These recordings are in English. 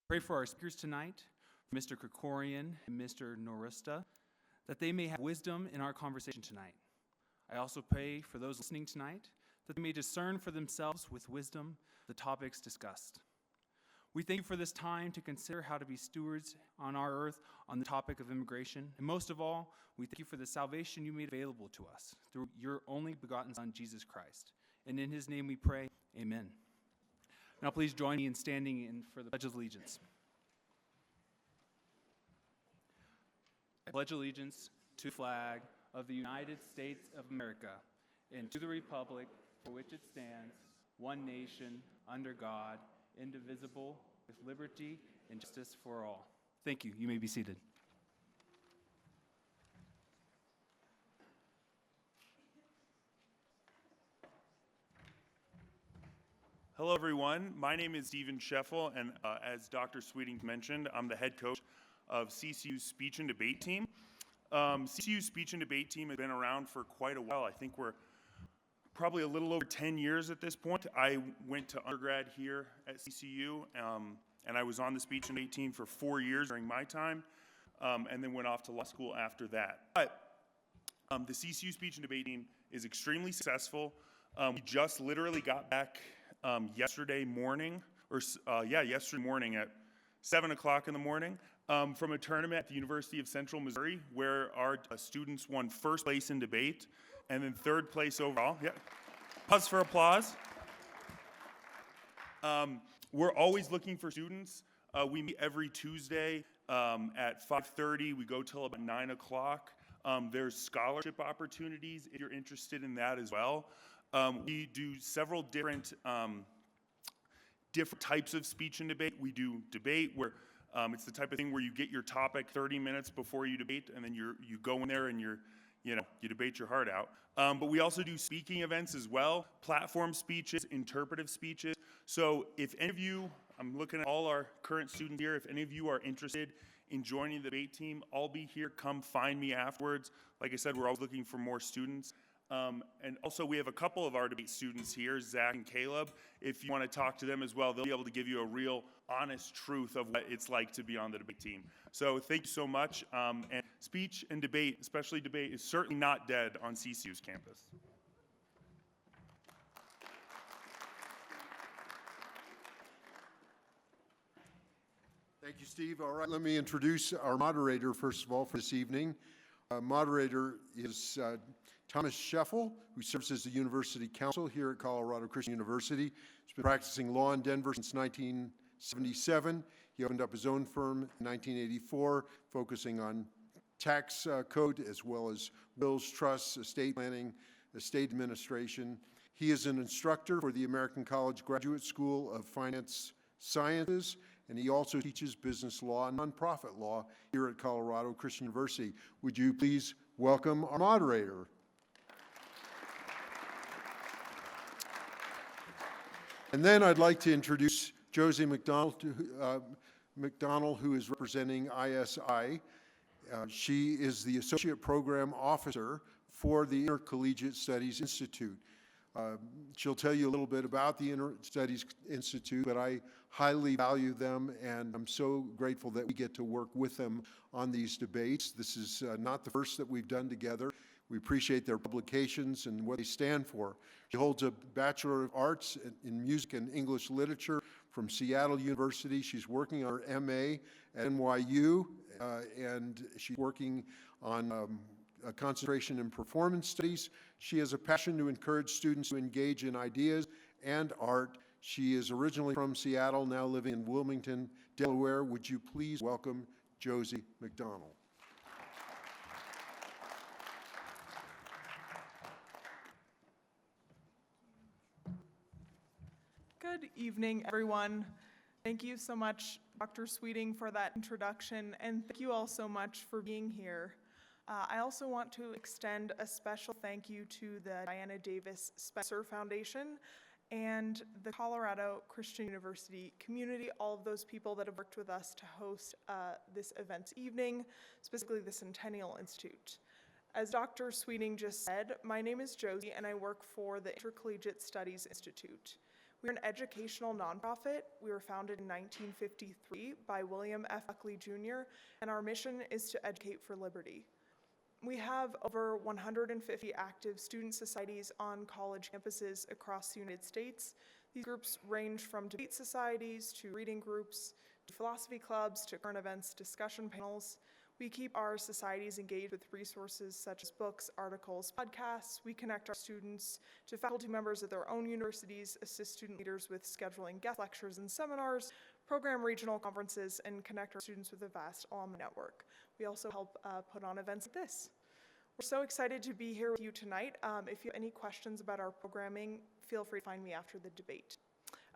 Pray for our speakers tonight, Mr. Krikorian and Mr. Nowrasteh, that they may have wisdom in our conversation tonight. I also pray for those listening tonight that they may discern for themselves with wisdom the topics discussed. We thank you for this time to consider how to be stewards on our earth on the topic of immigration. And most of all, we thank you for the salvation you made available to us through your only begotten Son, Jesus Christ. And in his name we pray, amen. Now please join me in standing in for the Pledge of Allegiance. I pledge allegiance to the flag of the United States of America and to the republic for which it stands, one nation, under God, indivisible, with liberty and justice for all. Thank you. You may be seated. Hello, everyone. My name is Stephen Scheffel, and as Dr. Sweeting mentioned, I'm the head coach of CCU's speech and debate team. CCU's speech and debate team has been around for quite a while. I think we're probably a little over 10 years at this point. I went to undergrad here at CCU, and I was on the speech and debate team for 4 years during my time, and then went off to law school after that. But the CCU speech and debate team is extremely successful. We just literally got back yesterday morning at 7 o'clock in the morning from a tournament at the University of Central Missouri where our students won first place in debate and then third place overall. Yeah. Pause for applause. We're always looking for students. We meet every Tuesday at 5:30. We go till about 9 o'clock. There's scholarship opportunities if you're interested in that as well. We do several different types of speech and debate. We do debate where it's the type of thing where you get your topic 30 minutes before you debate, and then you go in there and you debate your heart out. But we also do speaking events as well, platform speeches, interpretive speeches. So if any of you, I'm looking at all our current students here, if any of you are interested in joining the debate team, I'll be here. Come find me afterwards. Like I said, we're always looking for more students. And also we have a couple of our debate students here, Zach and Caleb. If you want to talk to them as well, they'll be able to give you a real honest truth of what it's like to be on the debate team. So thank you so much. And speech and debate, especially debate, is certainly not dead on CCU's campus. Thank you, Steve. All right, let me introduce our moderator, first of all, for this evening. Moderator is Thomas Scheffel, who serves as the University Counsel here at Colorado Christian University. He's been practicing law in Denver since 1977. He opened up his own firm in 1984, focusing on tax code as well as wills, trusts, estate planning, estate administration. He is an instructor for the American College Graduate School of Finance Sciences, and he also teaches business law and nonprofit law here at Colorado Christian University. Would you please welcome our moderator? And then I'd like to introduce Josie McDonald, who is representing ISI. She is the Associate Program Officer for the Intercollegiate Studies Institute. She'll tell you a little bit about the Studies Institute, but I highly value them, and I'm so grateful that we get to work with them on these debates. This is not the first that we've done together. We appreciate their publications and what they stand for. She holds a Bachelor of Arts in Music and English Literature from Seattle University. She's working on her MA at NYU, and she's working on a concentration in performance studies. She has a passion to encourage students to engage in ideas and art. She is originally from Seattle, now living in Wilmington, Delaware. Would you please welcome Josie McDonald? Good evening, everyone. Thank you so much, Dr. Sweeting, for that introduction, and thank you all so much for being here. I also want to extend a special thank you to the Diana Davis Spencer Foundation and the Colorado Christian University community, all of those people that have worked with us to host this event evening, specifically the Centennial Institute. As Dr. Sweeting just said, my name is Josie and I work for the Intercollegiate Studies Institute. We're an educational nonprofit. We were founded in 1953 by William F. Buckley Jr., and our mission is to educate for liberty. We have over 150 active student societies on college campuses across the United States. These groups range from debate societies to reading groups, to philosophy clubs, to current events discussion panels. We keep our societies engaged with resources such as books, articles, podcasts. We connect our students to faculty members at their own universities, assist student leaders with scheduling guest lectures and seminars, program regional conferences, and connect our students with a vast alumni network. We also help put on events like this. We're so excited to be here with you tonight. If you have any questions about our programming, feel free to find me after the debate.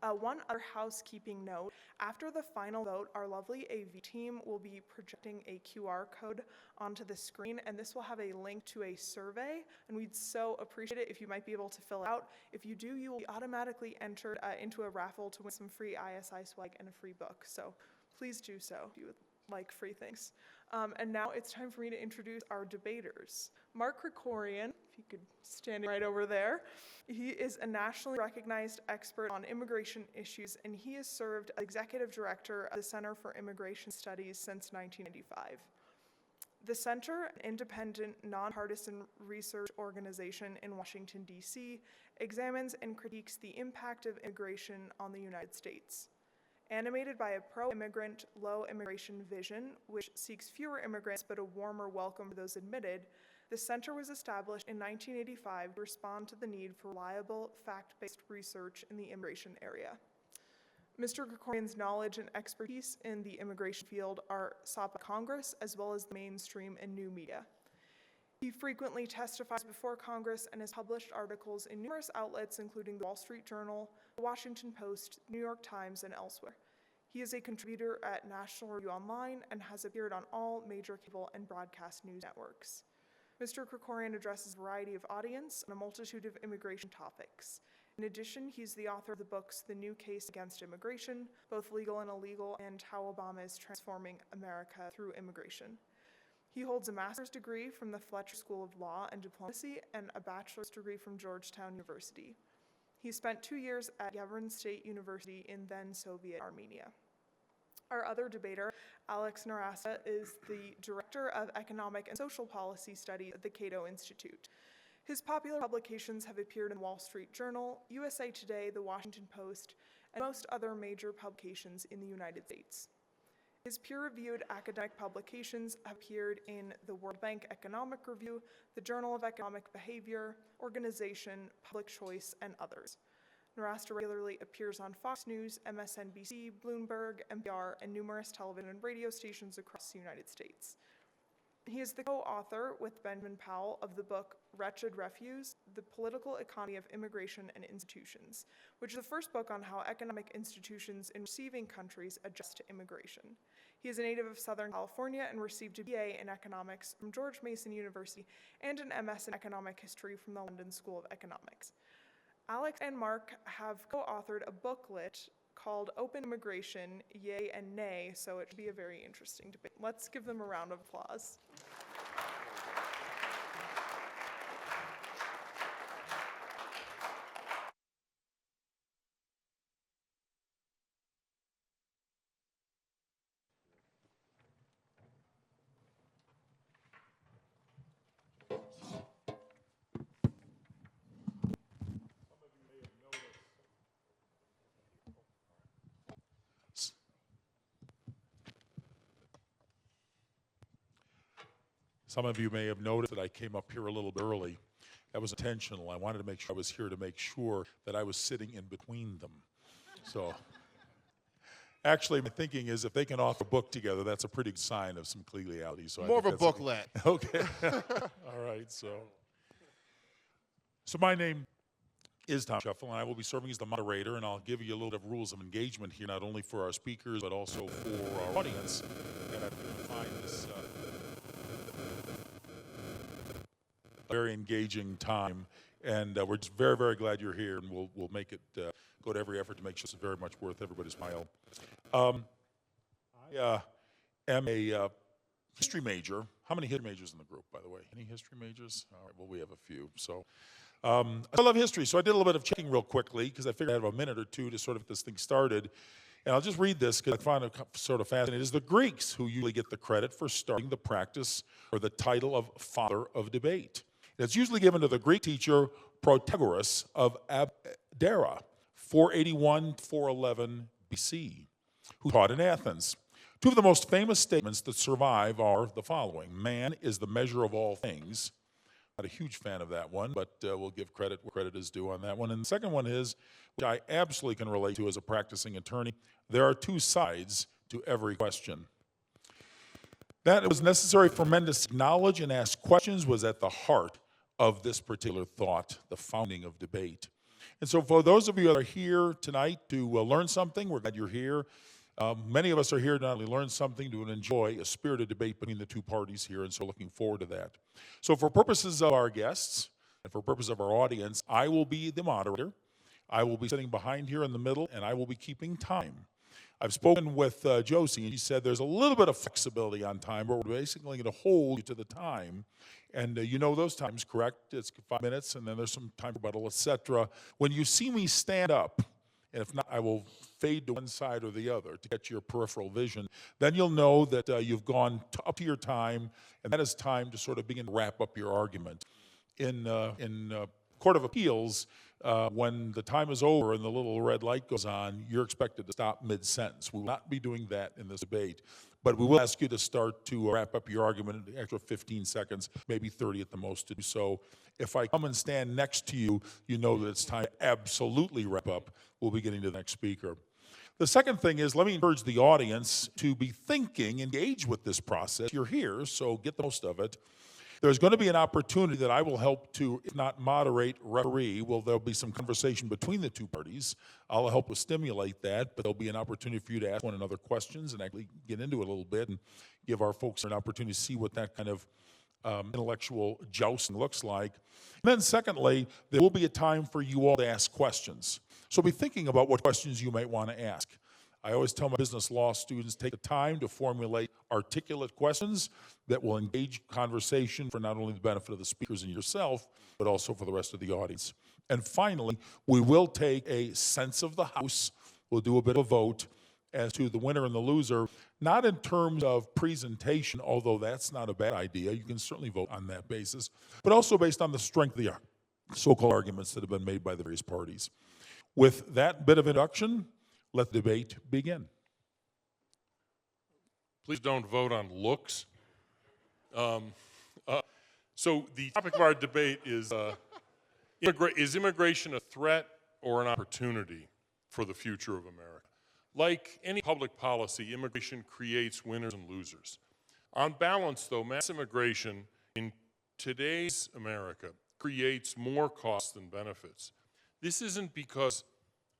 One other housekeeping note, after the final vote, our lovely AV team will be projecting a QR code onto the screen, and this will have a link to a survey, and we'd so appreciate it if you might be able to fill it out. If you do, you will be automatically entered into a raffle to win some free ISI swag and a free book, so please do so if you would like free things. And now it's time for me to introduce our debaters. Mark Krikorian, if you could stand right over there. He is a nationally recognized expert on immigration issues, and he has served as executive director of the Center for Immigration Studies since 1995. The center, an independent, nonpartisan research organization in Washington, D.C., examines and critiques the impact of immigration on the United States. Animated by a pro-immigrant, low-immigration vision, which seeks fewer immigrants but a warmer welcome for those admitted, the center was established in 1985 to respond to the need for reliable, fact-based research in the immigration area. Mr. Krikorian's knowledge and expertise in the immigration field are sought by Congress as well as the mainstream and new media. He frequently testifies before Congress and has published articles in numerous outlets including the Wall Street Journal, the Washington Post, New York Times, and elsewhere. He is a contributor at National Review Online and has appeared on all major cable and broadcast news networks. Mr. Krikorian addresses a variety of audience on a multitude of immigration topics. In addition, he's the author of the books The New Case Against Immigration, Both Legal and Illegal, and How Obama is Transforming America Through Immigration. He holds a master's degree from the Fletcher School of Law and Diplomacy and a bachelor's degree from Georgetown University. He spent 2 years at Yerevan State University in then-Soviet Armenia. Our other debater, Alex Nowrasteh, is the Director of Economic and Social Policy Studies at the Cato Institute. His popular publications have appeared in Wall Street Journal, USA Today, The Washington Post, and most other major publications in the United States. His peer-reviewed academic publications have appeared in the World Bank Economic Review, the Journal of Economic Behavior, Organization, Public Choice, and others. Nowrasteh regularly appears on Fox News, MSNBC, Bloomberg, NPR, and numerous television and radio stations across the United States. He is the co-author with Benjamin Powell of the book Wretched Refuse, The Political Economy of Immigration and Institutions, which is the first book on how economic institutions in receiving countries adjust to immigration. He is a native of Southern California and received a BA in economics from George Mason University and an MS in economic history from the London School of Economics. Alex and Mark have co-authored a booklet called Open Immigration, Yay and Nay, so it should be a very interesting debate. Let's give them a round of applause. Some of you may have noticed that I came up here a little bit early. That was intentional. I wanted to make sure I was here to make sure that I was sitting in between them. So, actually, my thinking is if they can offer a book together, that's a pretty good sign of some collegiality. So More of a booklet. Okay. All right. So my name is Tom Shuffle, and I will be serving as the moderator, and I'll give you a little bit of rules of engagement here, not only for our speakers, but also for our audience. And I find this very engaging time, and we're just very, very glad you're here, and we'll make it go to every effort to make sure it's very much worth everybody's while. I am a history major. How many history majors in the group, by the way? Any history majors? All right, well, we have a few. So I love history, so I did a little bit of checking real quickly because I figured I'd have a minute or two to sort of get this thing started. And I'll just read this because I find it sort of fascinating. It is the Greeks who usually get the credit for starting the practice or the title of father of debate. And it's usually given to the Greek teacher Protagoras of Abdera, 481-411 BC, who taught in Athens. Two of the most famous statements that survive are the following. Man is the measure of all things. Not a huge fan of that one, but we'll give credit where credit is due on that one. And the second one is, which I absolutely can relate to as a practicing attorney, there are two sides to every question. That it was necessary for men to acknowledge and ask questions was at the heart of this particular thought, the founding of debate. And so for those of you that are here tonight to learn something, we're glad you're here. Many of us are here to not only learn something, to enjoy a spirited debate between the two parties here, and so looking forward to that. So for purposes of our guests, and for purposes of our audience, I will be the moderator. I will be sitting behind here in the middle, and I will be keeping time. I've spoken with Josie, and she said there's a little bit of flexibility on time, but we're basically going to hold you to the time. And you know those times, correct? It's 5 minutes, and then there's some time for rebuttal, etc. When you see me stand up, and if not, I will fade to one side or the other to get your peripheral vision. Then you'll know that you've gone up to your time, and that is time to sort of begin to wrap up your argument. In Court of Appeals, when the time is over and the little red light goes on, you're expected to stop mid-sentence. We will not be doing that in this debate. But we will ask you to start to wrap up your argument in an extra 15 seconds, maybe 30 at the most to do so. If I come and stand next to you, you know that it's time to absolutely wrap up. We'll be getting to the next speaker. The second thing is, let me encourage the audience to be thinking, engage with this process. You're here, so get the most of it. There's going to be an opportunity that I will help to, if not moderate, referee. Well, there'll be some conversation between the two parties. I'll help to stimulate that, but there'll be an opportunity for you to ask one another questions and actually get into it a little bit and give our folks an opportunity to see what that kind of intellectual jousting looks like. And then secondly, there will be a time for you all to ask questions. So be thinking about what questions you might want to ask. I always tell my business law students, take the time to formulate articulate questions that will engage conversation for not only the benefit of the speakers and yourself, but also for the rest of the audience. And finally, we will take a sense of the house. We'll do a bit of a vote as to the winner and the loser, not in terms of presentation, although that's not a bad idea. You can certainly vote on that basis, but also based on the strength of the so-called arguments that have been made by the various parties. With that bit of introduction, let the debate begin. Please don't vote on looks. So the topic of our debate is immigration a threat or an opportunity for the future of America? Like any public policy, immigration creates winners and losers. On balance, though, mass immigration in today's America creates more costs than benefits. This isn't because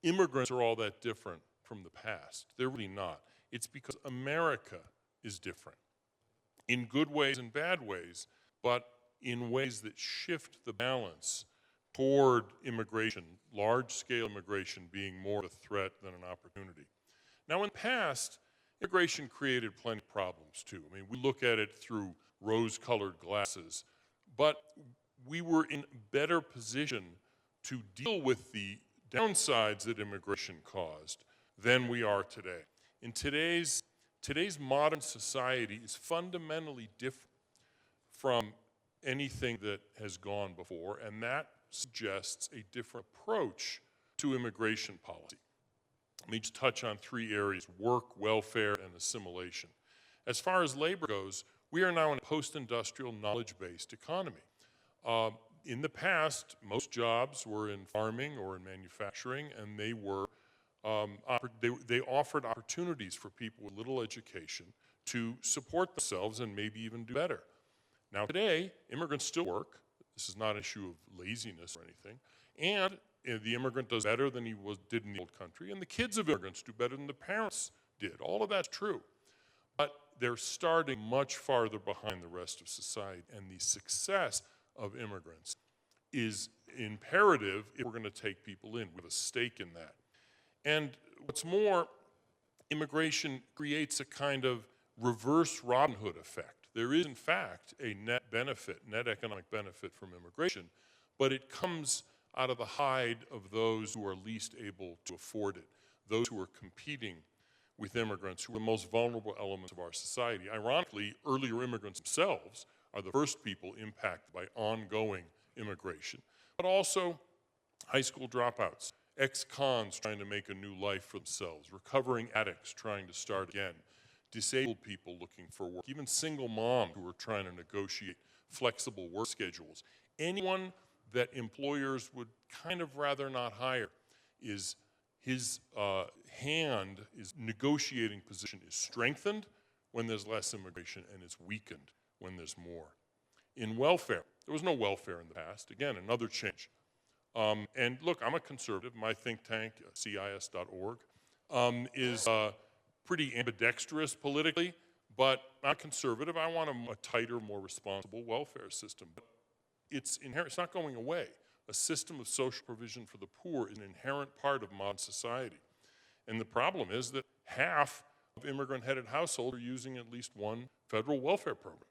immigrants are all that different from the past. They're really not. It's because America is different in good ways and bad ways, but in ways that shift the balance toward immigration, large-scale immigration being more of a threat than an opportunity. Now, in the past, immigration created plenty of problems, too. I mean, we look at it through rose-colored glasses, but we were in better position to deal with the downsides that immigration caused than we are today. In today's modern society is fundamentally different from anything that has gone before, and that suggests a different approach to immigration policy. Let me just touch on three areas: work, welfare, and assimilation. As far as labor goes, we are now in a post-industrial knowledge-based economy. In the past, most jobs were in farming or in manufacturing, and they were they offered opportunities for people with little education to support themselves and maybe even do better. Now today, immigrants still work. This is not an issue of laziness or anything. And the immigrant does better than he did in the old country, and the kids of immigrants do better than the parents did. All of that's true. But they're starting much farther behind the rest of society, and the success of immigrants is imperative if we're going to take people in. We have a stake in that. And what's more, immigration creates a kind of reverse Robin Hood effect. There is, in fact, a net benefit, net economic benefit from immigration, but it comes out of the hide of those who are least able to afford it, those who are competing with immigrants, who are the most vulnerable elements of our society. Ironically, earlier immigrants themselves are the first people impacted by ongoing immigration, but also high school dropouts, ex-cons trying to make a new life for themselves, recovering addicts trying to start again, disabled people looking for work, even single moms who are trying to negotiate flexible work schedules. Anyone that employers would kind of rather not hire is his negotiating position is strengthened when there's less immigration and it's weakened when there's more. In welfare, there was no welfare in the past. Again, another change. And look, I'm a conservative. My think tank, CIS.org, is pretty ambidextrous politically, but I'm conservative. I want a tighter, more responsible welfare system. But it's inherent, it's not going away. A system of social provision for the poor is an inherent part of modern society. And the problem is that half of immigrant-headed households are using at least one federal welfare program.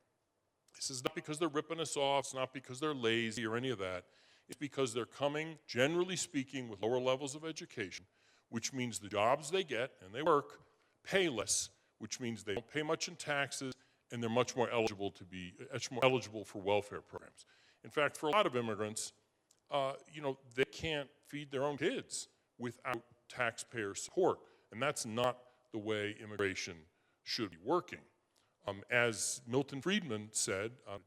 This is not because they're ripping us off, it's not because they're lazy or any of that. It's because they're coming, generally speaking, with lower levels of education, which means the jobs they get, and they work, pay less, which means they don't pay much in taxes, and they're much more eligible for welfare programs. In fact, for a lot of immigrants, they can't feed their own kids without taxpayer support, and that's not the way immigration should be working. As Milton Friedman said, I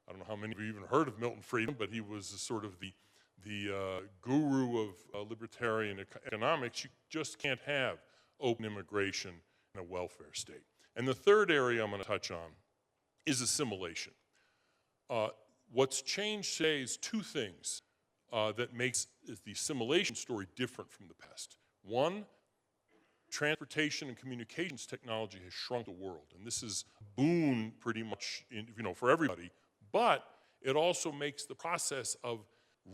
don't know how many of you even heard of Milton Friedman, but he was sort of the guru of libertarian economics. You just can't have open immigration in a welfare state. And the third area I'm going to touch on is assimilation. What's changed today is two things that makes the assimilation story different from the past. One, transportation and communications technology has shrunk the world, and this is a boon pretty much for everybody, but it also makes the process of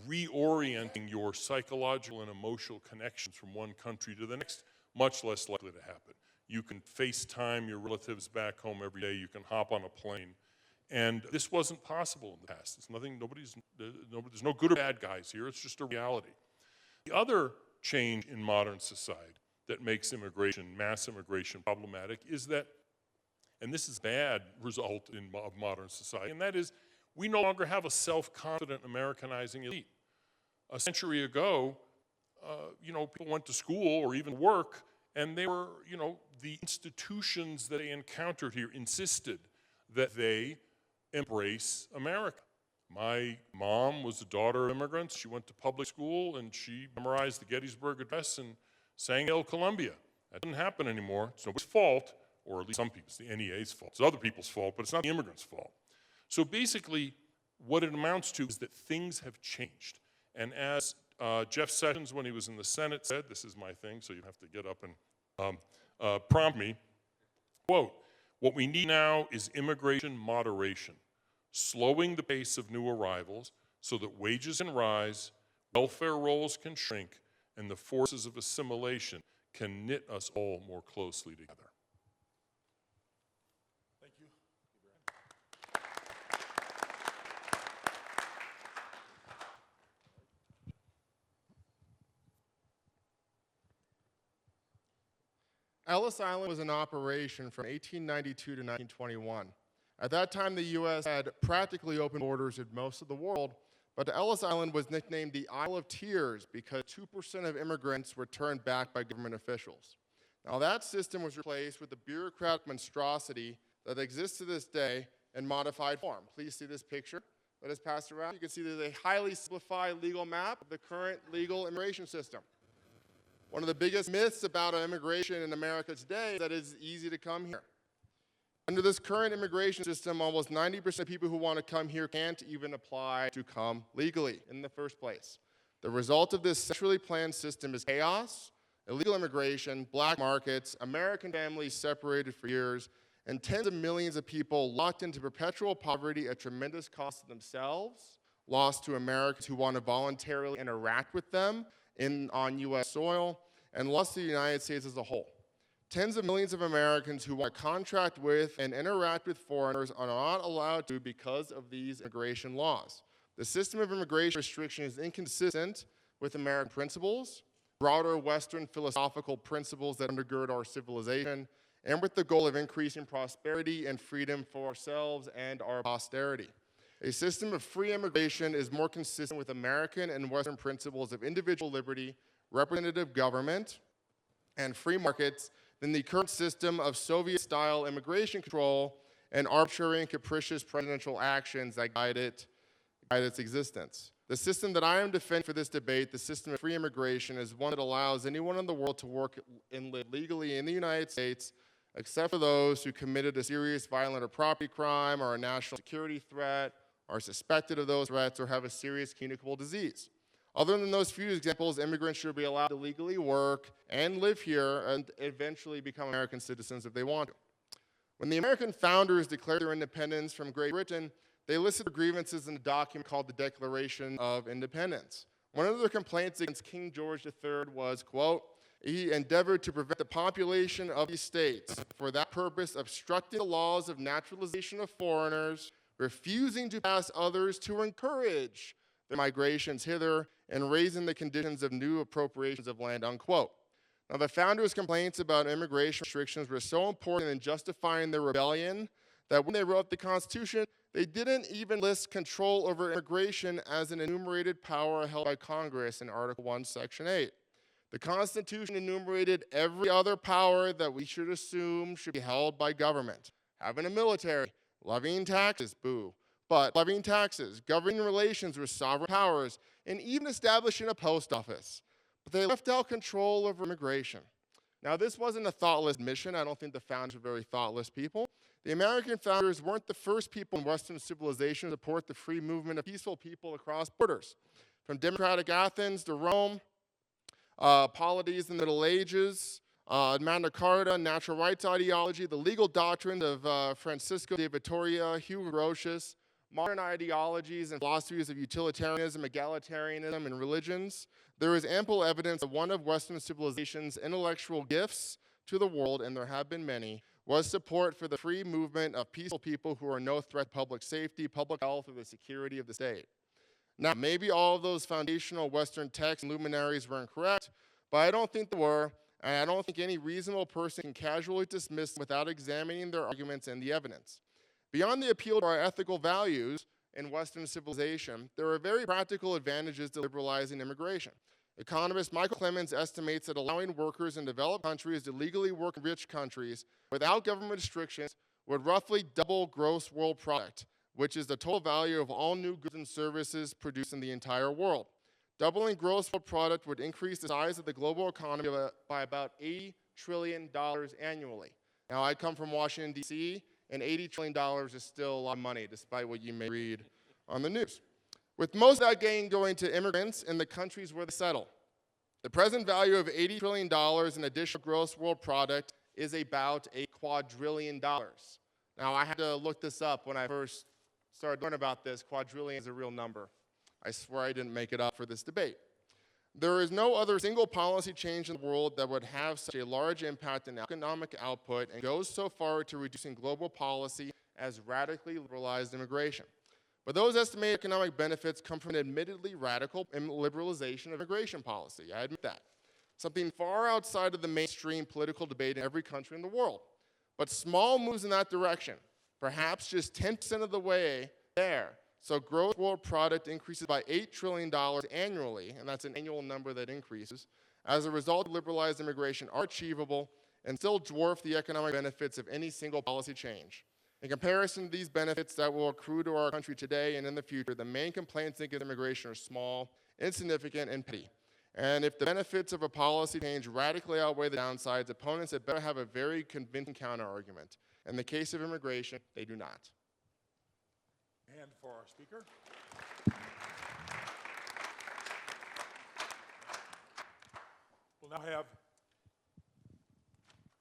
reorienting your psychological and emotional connections from one country to the next much less likely to happen. You can FaceTime your relatives back home every day, you can hop on a plane, and this wasn't possible in the past. It's nothing, there's no good or bad guys here, it's just a reality. The other change in modern society that makes mass immigration problematic is that, and this is a bad result of modern society, and that is we no longer have a self-confident Americanizing elite. A century ago, people went to school or even work, and they were, the institutions that they encountered here insisted that they embrace America. My mom was the daughter of immigrants. She went to public school, and she memorized the Gettysburg Address and sang El Columbia. That doesn't happen anymore. It's nobody's fault, or at least some people's, the NEA's fault. It's other people's fault, but it's not the immigrants' fault. So basically, what it amounts to is that things have changed. And as Jeff Sessions, when he was in the Senate, said, this is my thing, so you have to get up and prompt me, quote, "What we need now is immigration moderation, slowing the pace of new arrivals so that wages can rise, welfare rolls can shrink, and the forces of assimilation can knit us all more closely together." Thank you. Ellis Island was in operation from 1892 to 1921. At that time, the U.S. had practically open borders with most of the world, but Ellis Island was nicknamed the Isle of Tears because 2% of immigrants were turned back by government officials. Now that system was replaced with the bureaucratic monstrosity that exists to this day in modified form. Please see this picture that is passed around. You can see there's a highly simplified legal map of the current legal immigration system. One of the biggest myths about immigration in America today is that it's easy to come here. Under this current immigration system, almost 90% of people who want to come here can't even apply to come legally in the first place. The result of this centrally planned system is chaos, illegal immigration, black markets, American families separated for years, and tens of millions of people locked into perpetual poverty at tremendous cost to themselves, lost to Americans who want to voluntarily interact with them on U.S. soil, and lost to the United States as a whole. Tens of millions of Americans who want to contract with and interact with foreigners are not allowed to because of these immigration laws. The system of immigration restriction is inconsistent with American principles, broader Western philosophical principles that undergird our civilization, and with the goal of increasing prosperity and freedom for ourselves and our posterity. A system of free immigration is more consistent with American and Western principles of individual liberty, representative government, and free markets than the current system of Soviet-style immigration control and arbitrary and capricious presidential actions that guide its existence. The system that I am defending for this debate, the system of free immigration, is one that allows anyone in the world to work and live legally in the United States, except for those who committed a serious violent or property crime or a national security threat, are suspected of those threats, or have a serious communicable disease. Other than those few examples, immigrants should be allowed to legally work and live here and eventually become American citizens if they want to. When the American founders declared their independence from Great Britain, they listed their grievances in a document called the Declaration of Independence. One of their complaints against King George III was, quote, he endeavored to prevent the population of these states, for that purpose obstructing the laws of naturalization of foreigners, refusing to pass others to encourage their migrations hither, and raising the conditions of new appropriations of land, unquote. Now, the founders' complaints about immigration restrictions were so important in justifying their rebellion that when they wrote the Constitution, they didn't even list control over immigration as an enumerated power held by Congress in Article 1, Section 8. The Constitution enumerated every other power that we should assume should be held by government. Having a military, levying taxes, boo. But levying taxes, governing relations with sovereign powers, and even establishing a post office. But they left out control over immigration. Now, this wasn't a thoughtless mission. I don't think the founders were very thoughtless people. The American founders weren't the first people in Western civilization to support the free movement of peaceful people across borders. From democratic Athens to Rome, polities in the Middle Ages, Magna Carta, natural rights ideology, the legal doctrine of Francisco de Vitoria, Hugo Grotius, modern ideologies and philosophies of utilitarianism, egalitarianism, and religions, there is ample evidence that one of Western civilization's intellectual gifts to the world, and there have been many, was support for the free movement of peaceful people who are no threat to public safety, public health, or the security of the state. Now, maybe all of those foundational Western texts and luminaries were incorrect, but I don't think they were, and I don't think any reasonable person can casually dismiss them without examining their arguments and the evidence. Beyond the appeal to our ethical values in Western civilization, there are very practical advantages to liberalizing immigration. Economist Michael Clemens estimates that allowing workers in developed countries to legally work in rich countries without government restrictions would roughly double gross world product, which is the total value of all new goods and services produced in the entire world. Doubling gross world product would increase the size of the global economy by about $80 trillion annually. Now, I come from Washington, D.C., and $80 trillion is still a lot of money, despite what you may read on the news. With most of that gain going to immigrants in the countries where they settle. The present value of $80 trillion in additional gross world product is about $1 quadrillion. Now, I had to look this up when I first started learning about this. Quadrillion is a real number. I swear I didn't make it up for this debate. There is no other single policy change in the world that would have such a large impact on economic output and goes so far to reducing global policy as radically liberalized immigration. But those estimated economic benefits come from an admittedly radical liberalization of immigration policy. I admit that. Something far outside of the mainstream political debate in every country in the world. But small moves in that direction, perhaps just 10% of the way there, so gross world product increases by $8 trillion annually, and that's an annual number that increases, as a result of liberalized immigration are achievable and still dwarf the economic benefits of any single policy change. In comparison to these benefits that will accrue to our country today and in the future, the main complaints against immigration are small, insignificant, and petty. And if the benefits of a policy change radically outweigh the downsides, opponents had better have a very convincing counter-argument. In the case of immigration, they do not. And for our speaker. We'll now have, I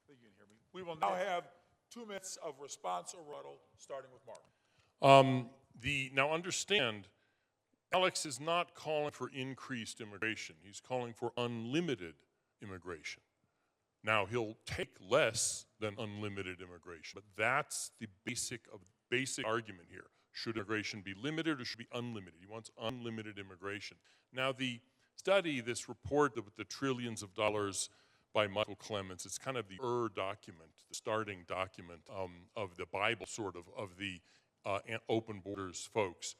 think you can hear me. We will now have 2 minutes of response or rebuttal, starting with Mark. Now understand, Alex is not calling for increased immigration. He's calling for unlimited immigration. Now, he'll take less than unlimited immigration, but that's the basic argument here. Should immigration be limited or should it be unlimited? He wants unlimited immigration. Now, the study, this report with the trillions of dollars by Michael Clements, it's kind of the document, the starting document of the Bible, sort of the open borders folks.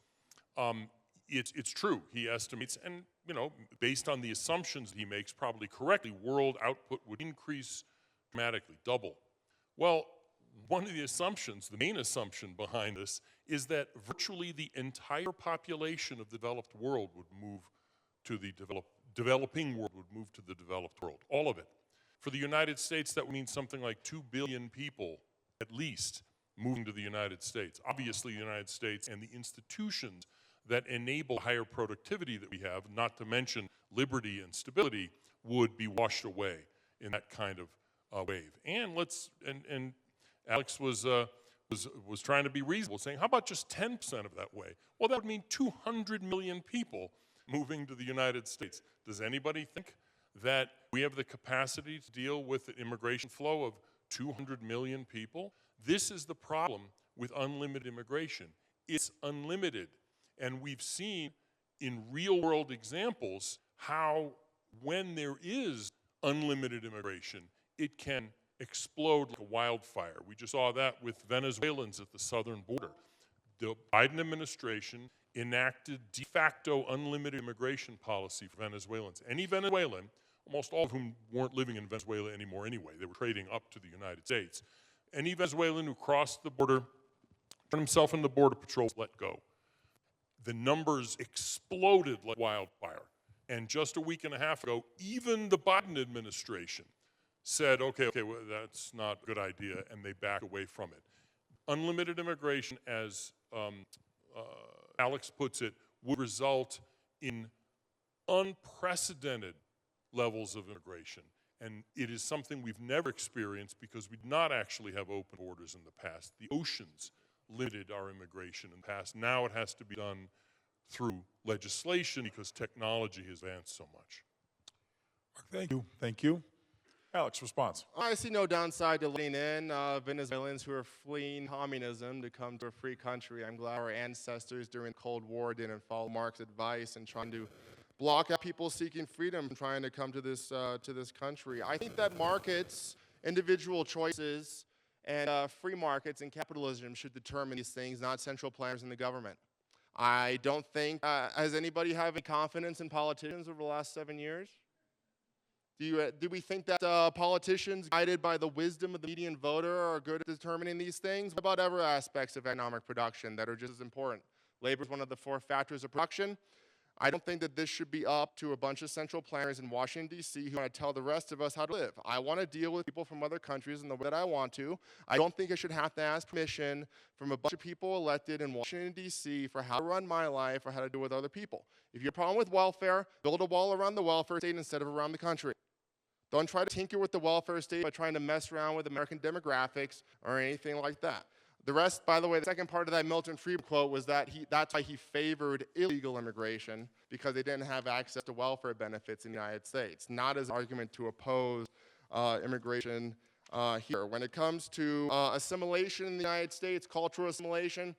It's true. He estimates, and based on the assumptions he makes, probably correctly, world output would increase dramatically, double. Well, one of the assumptions, the main assumption behind this, is that virtually the entire population of the developed world would move to the developing world would move to the developed world, all of it. For the United States, that would mean something like 2 billion people, at least, moving to the United States. Obviously, the United States and the institutions that enable higher productivity that we have, not to mention liberty and stability, would be washed away in that kind of wave. And Alex was trying to be reasonable, saying, how about just 10% of that way? Well, that would mean 200 million people moving to the United States. Does anybody think that we have the capacity to deal with an immigration flow of 200 million people? This is the problem with unlimited immigration. It's unlimited. And we've seen in real-world examples how when there is unlimited immigration, it can explode like a wildfire. We just saw that with Venezuelans at the southern border. The Biden administration enacted de facto unlimited immigration policy for Venezuelans. Any Venezuelan, almost all of whom weren't living in Venezuela anymore anyway, they were trading up to the United States. Any Venezuelan who crossed the border, turned himself into Border Patrol, let go. The numbers exploded like wildfire. And just a week and a half ago, even the Biden administration said, okay, well, that's not a good idea, and they backed away from it. Unlimited immigration, as Alex puts it, would result in unprecedented levels of immigration. And it is something we've never experienced because we did not actually have open borders in the past. The oceans limited our immigration in the past. Now it has to be done through legislation because technology has advanced so much. Thank you. Thank you. Alex, response. I see no downside to letting in Venezuelans who are fleeing communism to come to a free country. I'm glad our ancestors during the Cold War didn't follow Marx's advice and trying to block out people seeking freedom and trying to come to this country. I think that markets, individual choices, and free markets and capitalism should determine these things, not central planners in the government. I don't think, has anybody have any confidence in politicians over the last 7 years? Do we think that politicians guided by the wisdom of the median voter are good at determining these things? What about other aspects of economic production that are just as important? Labor is one of the 4 factors of production. I don't think that this should be up to a bunch of central planners in Washington, D.C. who want to tell the rest of us how to live. I want to deal with people from other countries in the way that I want to. I don't think I should have to ask permission from a bunch of people elected in Washington, D.C. for how to run my life or how to deal with other people. If you have a problem with welfare, build a wall around the welfare state instead of around the country. Don't try to tinker with the welfare state by trying to mess around with American demographics or anything like that. The rest, by the way, the second part of that Milton Friedman quote was that that's why he favored illegal immigration, because they didn't have access to welfare benefits in the United States, not as an argument to oppose immigration here. When it comes to assimilation in the United States, cultural assimilation,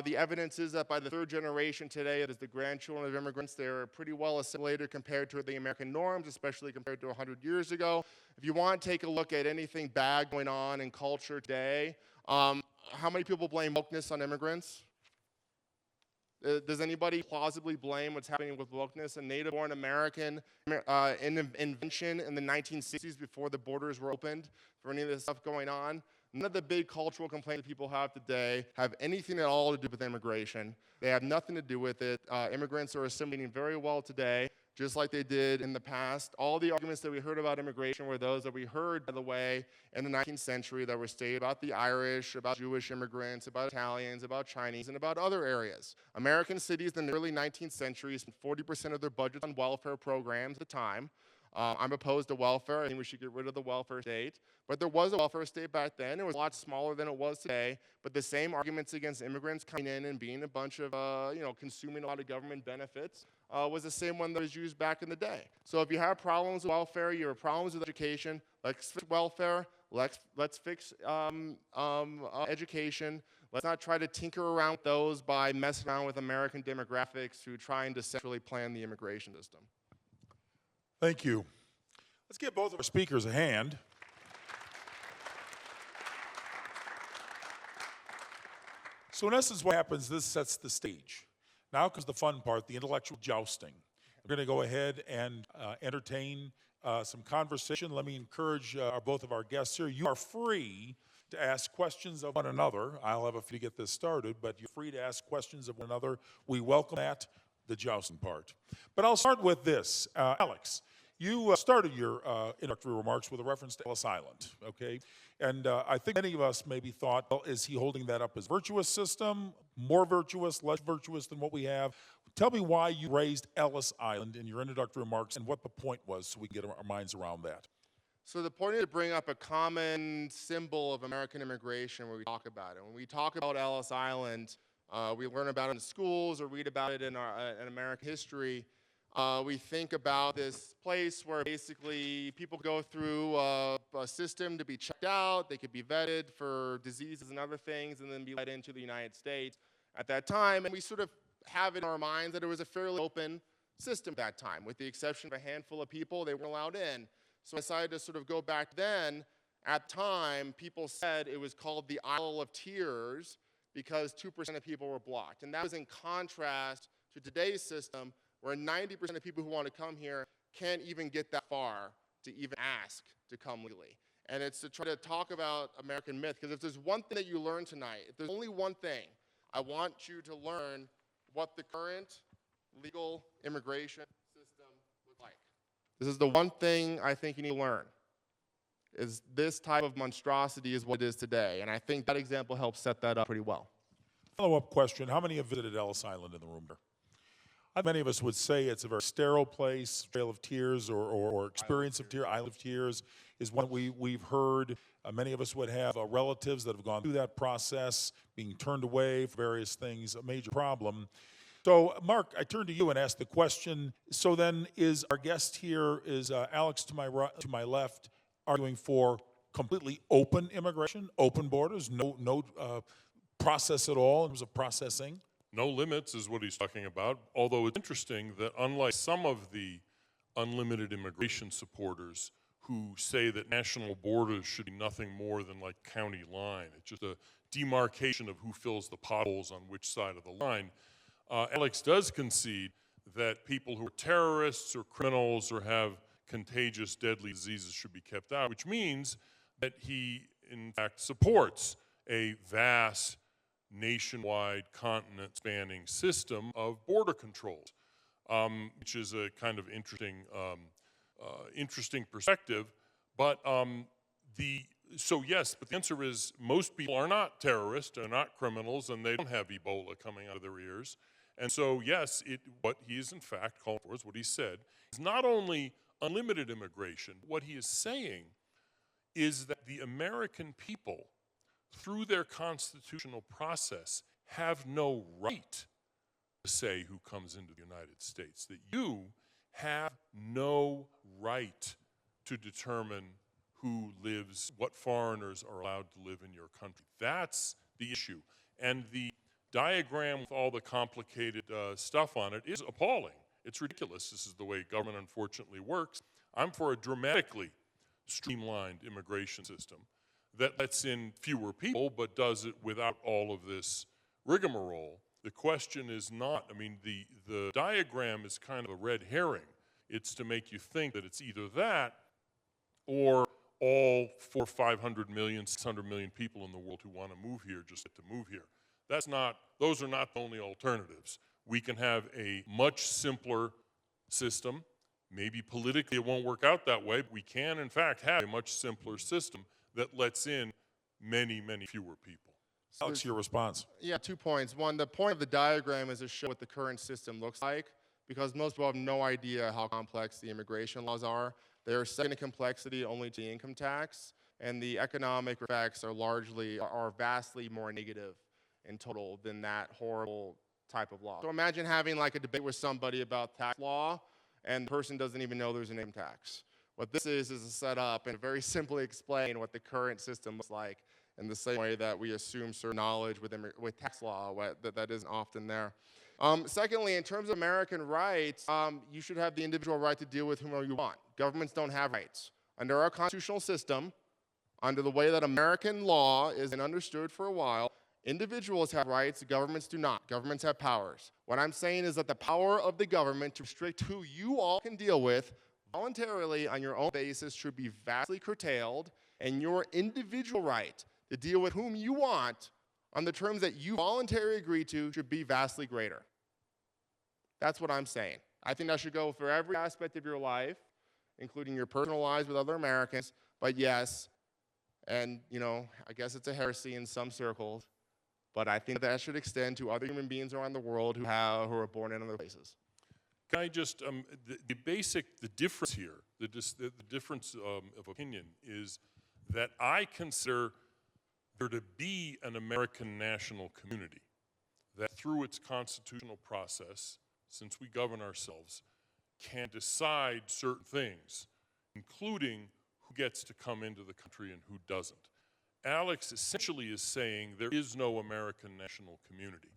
the evidence is that by the 3rd generation today, it is the grandchildren of immigrants. They're pretty well assimilated compared to the American norms, especially compared to 100 years ago. If you want to take a look at anything bad going on in culture today, how many people blame wokeness on immigrants? Does anybody plausibly blame what's happening with wokeness? A native-born American invention in the 1960s before the borders were opened for any of this stuff going on? None of the big cultural complaints that people have today have anything at all to do with immigration. They have nothing to do with it. Immigrants are assimilating very well today, just like they did in the past. All the arguments that we heard about immigration were those that we heard, by the way, in the 19th century that were stated about the Irish, about Jewish immigrants, about Italians, about Chinese, and about other areas. American cities in the early 19th century spent 40% of their budgets on welfare programs at the time. I'm opposed to welfare. I think we should get rid of the welfare state. But there was a welfare state back then. It was a lot smaller than it was today. But the same arguments against immigrants coming in and being a bunch of, consuming a lot of government benefits was the same one that was used back in the day. So if you have problems with welfare, you have problems with education, let's fix welfare, let's fix education, Let's not try to tinker around with those by messing around with American demographics through trying to centrally plan the immigration system. Thank you. Let's give both of our speakers a hand. So in essence, what happens, this sets the stage. Now comes the fun part, the intellectual jousting. We're going to go ahead and entertain some conversation. Let me encourage both of our guests here. You are free to ask questions of one another. I'll have a few to get this started, but you're free to ask questions of one another. We welcome that, the jousting part. But I'll start with this. Alex, you started your introductory remarks with a reference to Ellis Island, okay? And I think many of us maybe thought, well, is he holding that up as a virtuous system, more virtuous, less virtuous than what we have? Tell me why you raised Ellis Island in your introductory remarks and what the point was so we can get our minds around that. So the point is to bring up a common symbol of American immigration where we talk about it. When we talk about Ellis Island, we learn about it in schools or read about it in American history. We think about this place where basically people go through a system to be checked out. They could be vetted for diseases and other things and then be let into the United States at that time. And we sort of have in our minds that it was a fairly open system at that time. With the exception of a handful of people, they weren't allowed in. So I decided to sort of go back then. At the time, people said it was called the Isle of Tears because 2% of people were blocked. And that was in contrast to today's system where 90% of people who want to come here can't even get that far to even ask to come legally. And it's to try to talk about American myth, because if there's one thing that you learn tonight, if there's only one thing, I want you to learn what the current legal immigration system looks like. This is the one thing I think you need to learn, is this type of monstrosity is what it is today. And I think that example helps set that up pretty well. Follow-up question, how many have visited Ellis Island in the room here? Many of us would say it's a very sterile place. Trail of Tears or Experience of Tears, Isle of Tears is one we've heard. Many of us would have relatives that have gone through that process, being turned away for various things, a major problem. So, Mark, I turn to you and ask the question. So then, is our guest here, is Alex to my left, arguing for completely open immigration, open borders, no process at all in terms of processing? No limits is what he's talking about, although it's interesting that unlike some of the unlimited immigration supporters who say that national borders should be nothing more than like county line, it's just a demarcation of who fills the potholes on which side of the line, Alex does concede that people who are terrorists or criminals or have contagious, deadly diseases should be kept out, which means that he, in fact, supports a vast nationwide, continent-spanning system of border controls, which is a kind of interesting perspective. But so yes, but the answer is most people are not terrorists, they're not criminals, and they don't have Ebola coming out of their ears. And so yes, what he is in fact calling for is what he said. It's not only unlimited immigration. What he is saying is that the American people, through their constitutional process, have no right to say who comes into the United States, that you have no right to determine who lives, what foreigners are allowed to live in your country. That's the issue. And the diagram with all the complicated stuff on it is appalling. It's ridiculous. This is the way government unfortunately works. I'm for a dramatically streamlined immigration system that lets in fewer people but does it without all of this rigmarole. The question is not, I mean, the diagram is kind of a red herring. It's to make you think that it's either that or all 400, 500 million, 600 million people in the world who want to move here just get to move here. Those are not the only alternatives. We can have a much simpler system. Maybe politically it won't work out that way, but we can in fact have a much simpler system that lets in many, many fewer people. Alex, your response. Yeah, 2 points. One, the point of the diagram is to show what the current system looks like, because most people have no idea how complex the immigration laws are. They are second in complexity only to the income tax, and the economic effects are vastly more negative in total than that horrible type of law. So imagine having like a debate with somebody about tax law, and the person doesn't even know there's an income tax. What this is a setup and very simply explain what the current system looks like. in the same way that we assume certain knowledge with tax law, that isn't often there. Secondly, in terms of American rights, you should have the individual right to deal with whomever you want. Governments don't have rights. Under our constitutional system, under the way that American law is understood for a while, individuals have rights, governments do not. Governments have powers. What I'm saying is that the power of the government to restrict who you all can deal with voluntarily on your own basis should be vastly curtailed, and your individual right to deal with whom you want on the terms that you voluntarily agree to should be vastly greater. That's what I'm saying. I think that should go for every aspect of your life, including your personal lives with other Americans, but yes, and I guess it's a heresy in some circles, but I think that should extend to other human beings around the world who are born in other places. Can I just, the difference here, the difference of opinion is that I consider there to be an American national community that through its constitutional process, since we govern ourselves, can decide certain things, including who gets to come into the country and who doesn't. Alex essentially is saying there is no American national community.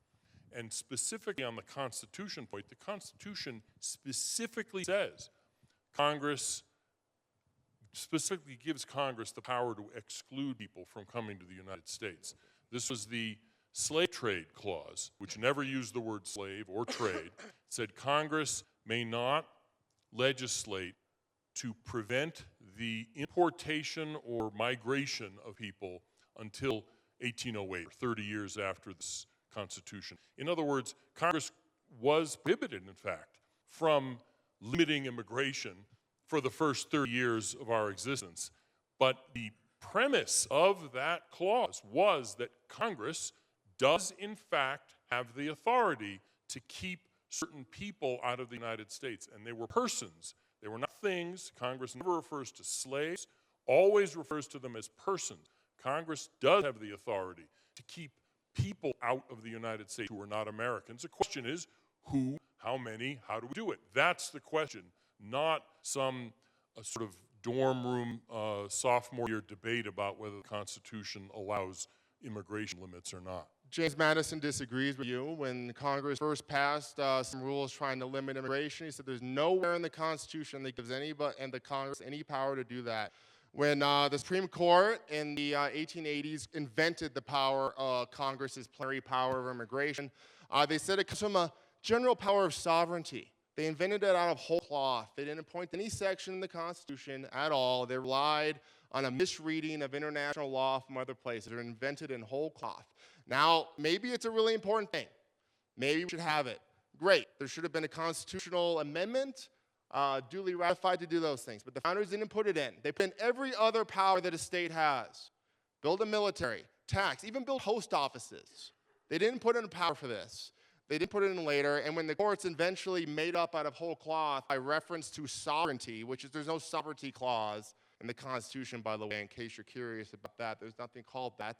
And specifically on the Constitution point, the Constitution specifically says Congress specifically gives Congress the power to exclude people from coming to the United States. This was the slave trade clause, which never used the word slave or trade. It said Congress may not legislate to prevent the importation or migration of people until 1808, or 30 years after this Constitution. In other words, Congress was prohibited, in fact, from limiting immigration for the first 30 years of our existence. But the premise of that clause was that Congress does, in fact, have the authority to keep certain people out of the United States. And they were persons. They were not things. Congress never refers to slaves, always refers to them as persons. Congress does have the authority to keep people out of the United States who are not Americans. The question is, who, how many, how do we do it? That's the question, not some sort of dorm room sophomore year debate about whether the Constitution allows immigration limits or not. James Madison disagrees with you. When Congress first passed some rules trying to limit immigration, he said there's nowhere in the Constitution that gives the Congress any power to do that. When the Supreme Court in the 1880s invented the power of Congress's plenary power of immigration, they said it comes from a general power of sovereignty. They invented it out of whole cloth. They didn't point to any section in the Constitution at all. They relied on a misreading of international law from other places. They're invented in whole cloth. Now, maybe it's a really important thing. Maybe we should have it. Great. There should have been a constitutional amendment duly ratified to do those things. But the founders didn't put it in. They put in every other power that a state has. Build a military, tax, even build post offices. They didn't put in a power for this. They didn't put it in later. And when the courts eventually made up out of whole cloth by reference to sovereignty, which is there's no sovereignty clause in the Constitution, by the way, in case you're curious about that. There's nothing called that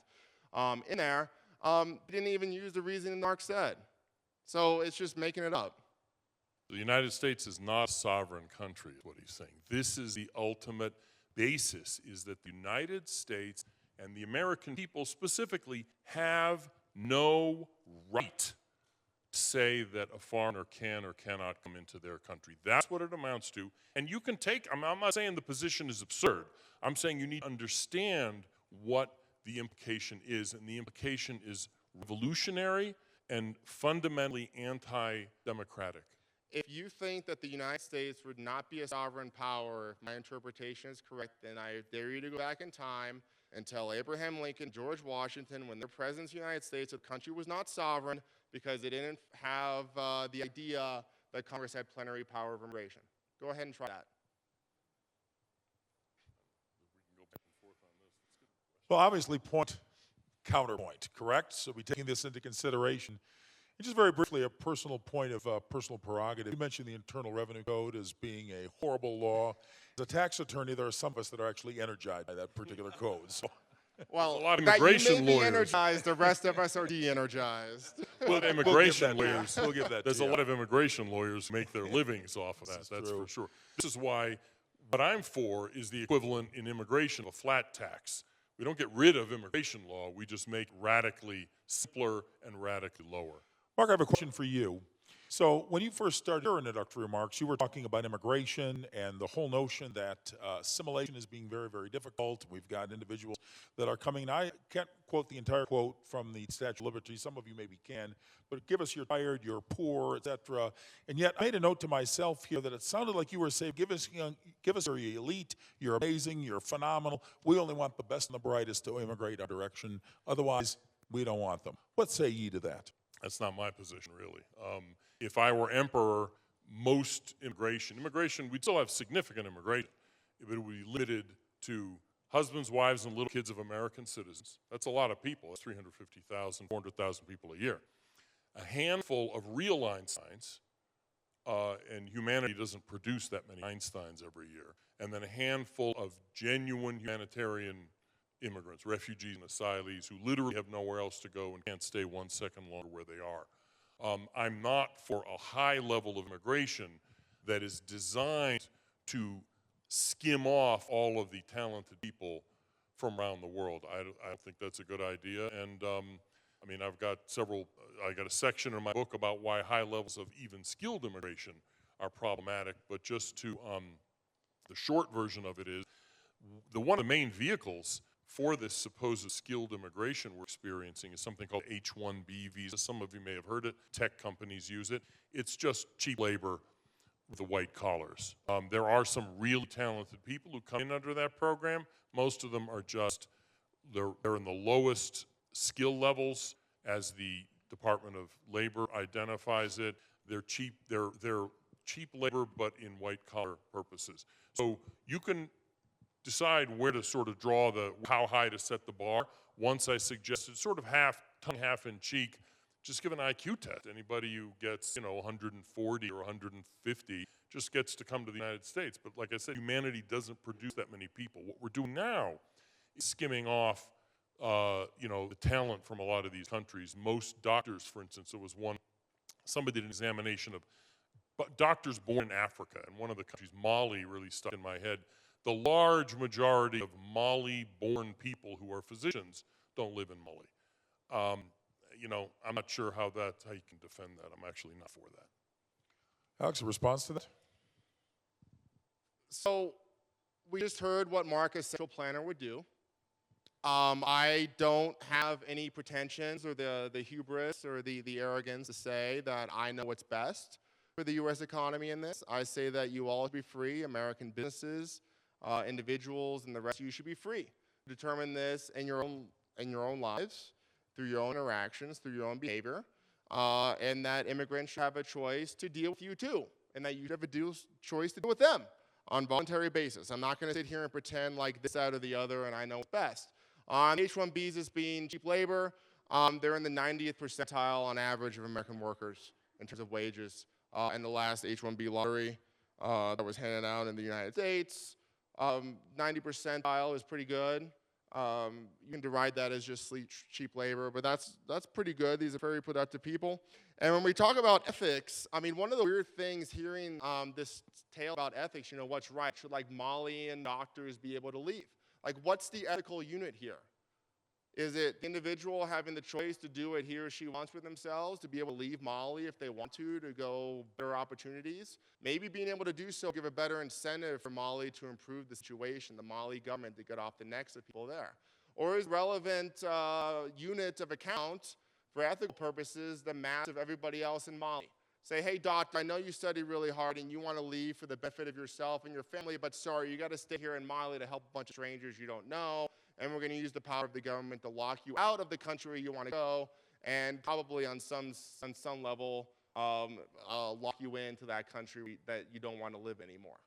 in there. They didn't even use the reasoning Mark said. So it's just making it up. The United States is not a sovereign country, is what he's saying. This is the ultimate basis, is that the United States and the American people specifically have no right to say that a foreigner can or cannot come into their country. That's what it amounts to. And you can take, I'm not saying the position is absurd. I'm saying you need to understand what the implication is, and the implication is revolutionary and fundamentally anti-democratic. If you think that the United States would not be a sovereign power, if my interpretation is correct, then I dare you to go back in time and tell Abraham Lincoln, George Washington, when their presidents of the United States, the country was not sovereign because they didn't have the idea that Congress had plenary power of immigration. Go ahead and try that. Well, obviously, point, counterpoint, correct? So we're taking this into consideration. And just very briefly, a personal point of personal prerogative. You mentioned the Internal Revenue Code as being a horrible law. As a tax attorney, there are some of us that are actually energized by that particular code. So. Well, a lot of immigration you may be lawyers. energized, the rest of us are de-energized. Well, immigration lawyers. We'll give that. There's a lot of immigration lawyers who make their livings off of that. That's for sure. This is why what I'm for is the equivalent in immigration of a flat tax, We don't get rid of immigration law, we just make it radically simpler and radically lower. Mark, I have a question for you. So when you first started your introductory remarks, you were talking about immigration and the whole notion that assimilation is being very, very difficult. We've got individuals that are coming. Now, I can't quote the entire quote from the Statue of Liberty. Some of you maybe can, but give us you're tired, you're poor, etc. And yet, I made a note to myself here that it sounded like you were saying, give us your elite, you're amazing, you're phenomenal. We only want the best and the brightest to immigrate our direction. Otherwise, we don't want them. What say ye to that? That's not my position, really. If I were emperor, most immigration, we'd still have significant immigration, but it would be limited to husbands, wives, and little kids of American citizens. That's a lot of people. That's 350,000, 400,000 people a year. A handful of real Einsteins, and humanity doesn't produce that many Einsteins every year, and then a handful of genuine humanitarian immigrants, refugees and asylees who literally have nowhere else to go and can't stay 1 second longer where they are. I'm not for a high level of immigration that is designed to skim off all of the talented people from around the world. I don't think that's a good idea. And I mean, I got a section in my book about why high levels of even skilled immigration are problematic, but just to, the short version of it is, one of the main vehicles for this supposed skilled immigration we're experiencing is something called H-1B visa. Some of you may have heard it. Tech companies use it. It's just cheap labor with the white collars. There are some really talented people who come in under that program. Most of them are just, they're in the lowest skill levels as the Department of Labor identifies it. They're cheap labor, but in white collar purposes. So you can decide where to sort of draw how high to set the bar. Once I suggested sort of half in cheek, just give an IQ test. Anybody who gets, 140 or 150 just gets to come to the United States. But like I said, humanity doesn't produce that many people. What we're doing now is skimming off, the talent from a lot of these countries. Most doctors, for instance, somebody did an examination of doctors born in Africa, and one of the countries, Mali, really stuck in my head. The large majority of Mali-born people who are physicians don't live in Mali. I'm not sure how you can defend that. I'm actually not for that. Alex, a response to that? So we just heard what Mark, as central planner, would do. I don't have any pretensions or the hubris or the arrogance to say that I know what's best for the U.S. economy in this. I say that you all should be free, American businesses, individuals, and the rest of you should be free to determine this in your own lives, through your own interactions, through your own behavior, and that immigrants should have a choice to deal with you too, and that you should have a choice to deal with them on a voluntary basis. I'm not going to sit here and pretend like this, that, or the other, and I know what's best. On H-1Bs as being cheap labor, they're in the 90th percentile on average of American workers in terms of wages. In the last H-1B lottery that was handed out in the United States, 90 percentile is pretty good. You can deride that as just cheap labor, but that's pretty good. These are very productive people. And when we talk about ethics, I mean, one of the weird things hearing this tale about ethics, what's right? Should Malian doctors be able to leave? What's the ethical unit here? Is it the individual having the choice to do what he or she wants for themselves, to be able to leave Mali if they want to go better opportunities? Maybe being able to do so give a better incentive for Mali to improve the situation, the Mali government to get off the necks of people there. Or is relevant unit of account for ethical purposes the mass of everybody else in Mali? Say, hey, doctor, I know you study really hard and you want to leave for the benefit of yourself and your family, but sorry, you got to stay here in Mali to help a bunch of strangers you don't know. And we're going to use the power of the government to lock you out of the country you want to go, and probably on some level lock you into that country that you don't want to live anymore.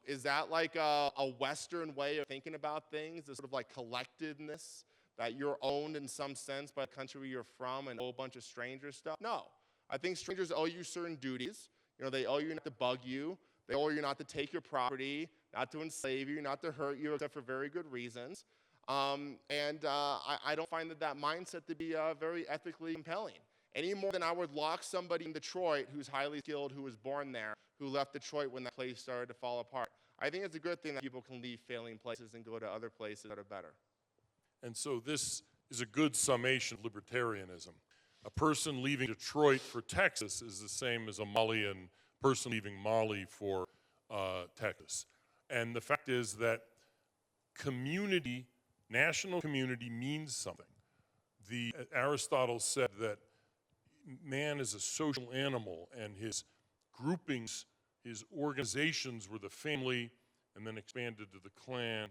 Is that like a Western way of thinking about things, this sort of collectedness, that you're owned in some sense by the country where you're from and owe a bunch of stranger stuff? No. I think strangers owe you certain duties. They owe you not to bug you. They owe you not to take your property, not to enslave you, not to hurt you, except for very good reasons. I don't find that mindset to be very ethically compelling, any more than I would lock somebody in Detroit who's highly skilled, who was born there, who left Detroit when that place started to fall apart. I think it's a good thing that people can leave failing places and go to other places that are better. And so this is a good summation of libertarianism. A person leaving Detroit for Texas is the same as a Malian person leaving Mali for Texas. And the fact is that community, national community, means something. Aristotle said that man is a social animal, and his groupings, his organizations were the family, and then expanded to the clan,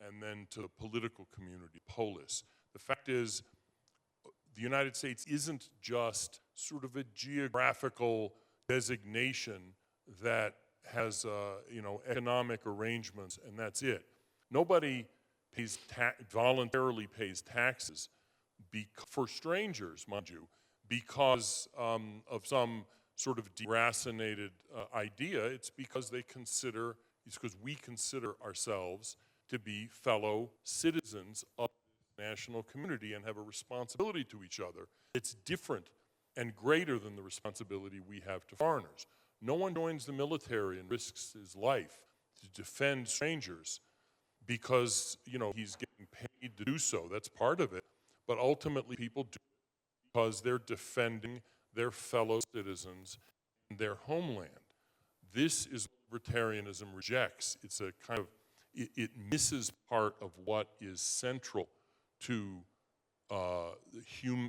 and then to the political community, polis. The fact is, the United States isn't just sort of a geographical designation that has, economic arrangements, and that's it. Nobody voluntarily pays taxes for strangers, mind you, because of some sort of deracinated idea. It's because we consider ourselves to be fellow citizens of the national community and have a responsibility to each other. It's different and greater than the responsibility we have to foreigners. No one joins the military and risks his life to defend strangers because, he's getting paid to do so. That's part of it. But ultimately, people do it because they're defending their fellow citizens and their homeland. This is what libertarianism rejects. It's a kind of, it misses part of what is central to the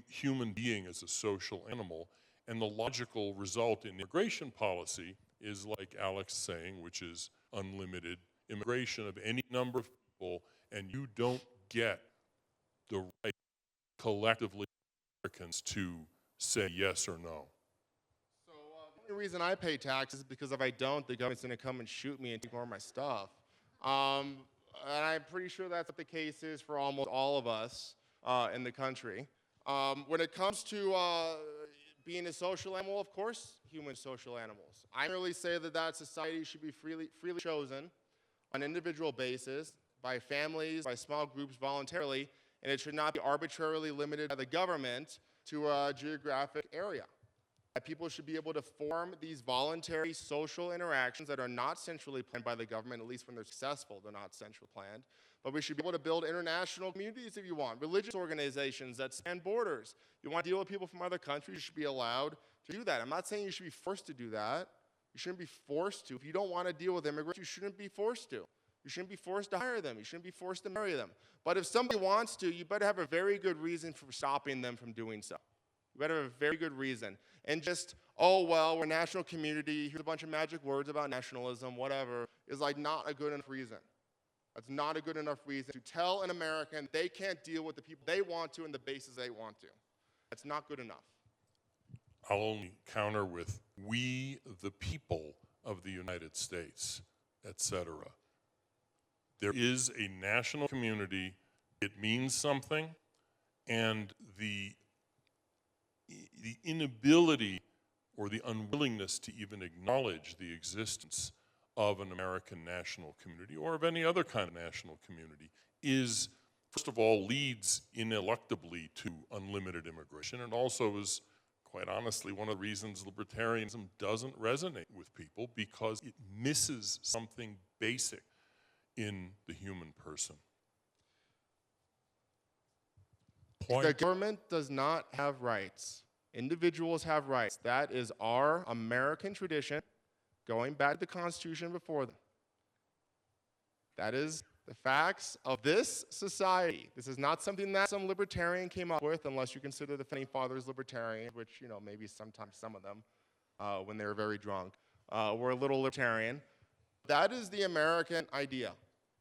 human being as a social animal. And the logical result in immigration policy is, like Alex saying, which is unlimited immigration of any number of people, and you don't get the right collectively Americans to say yes or no. So the only reason I pay taxes is because if I don't, the government's going to come and shoot me and take more of my stuff. And I'm pretty sure that's what the case is for almost all of us in the country. When it comes to being a social animal, of course, human social animals. I merely say that society should be freely chosen on an individual basis by families, by small groups voluntarily, and it should not be arbitrarily limited by the government to a geographic area. People should be able to form these voluntary social interactions that are not centrally planned by the government, at least when they're successful, they're not centrally planned. But we should be able to build international communities if you want, religious organizations that span borders. You want to deal with people from other countries, you should be allowed to do that. I'm not saying you should be forced to do that. You shouldn't be forced to. If you don't want to deal with immigrants, you shouldn't be forced to. You shouldn't be forced to hire them. You shouldn't be forced to marry them. But if somebody wants to, you better have a very good reason for stopping them from doing so. You better have a very good reason. And just, oh, well, we're a national community, here's a bunch of magic words about nationalism, whatever, is like not a good enough reason. That's not a good enough reason to tell an American they can't deal with the people they want to and the bases they want to. That's not good enough. I'll only counter with we, the people of the United States, etc. There is a national community, it means something, and the inability or the unwillingness to even acknowledge the existence of an American national community or of any other kind of national community is, first of all, leads ineluctably to unlimited immigration, and also is, quite honestly, one of the reasons libertarianism doesn't resonate with people, because it misses something basic in the human person. The government does not have rights. Individuals have rights. That is our American tradition, going back to the Constitution before them. That is the facts of this society. This is not something that some libertarian came up with, unless you consider the Founding Fathers libertarian, which, maybe sometimes some of them, when they were very drunk, were a little libertarian. That is the American idea.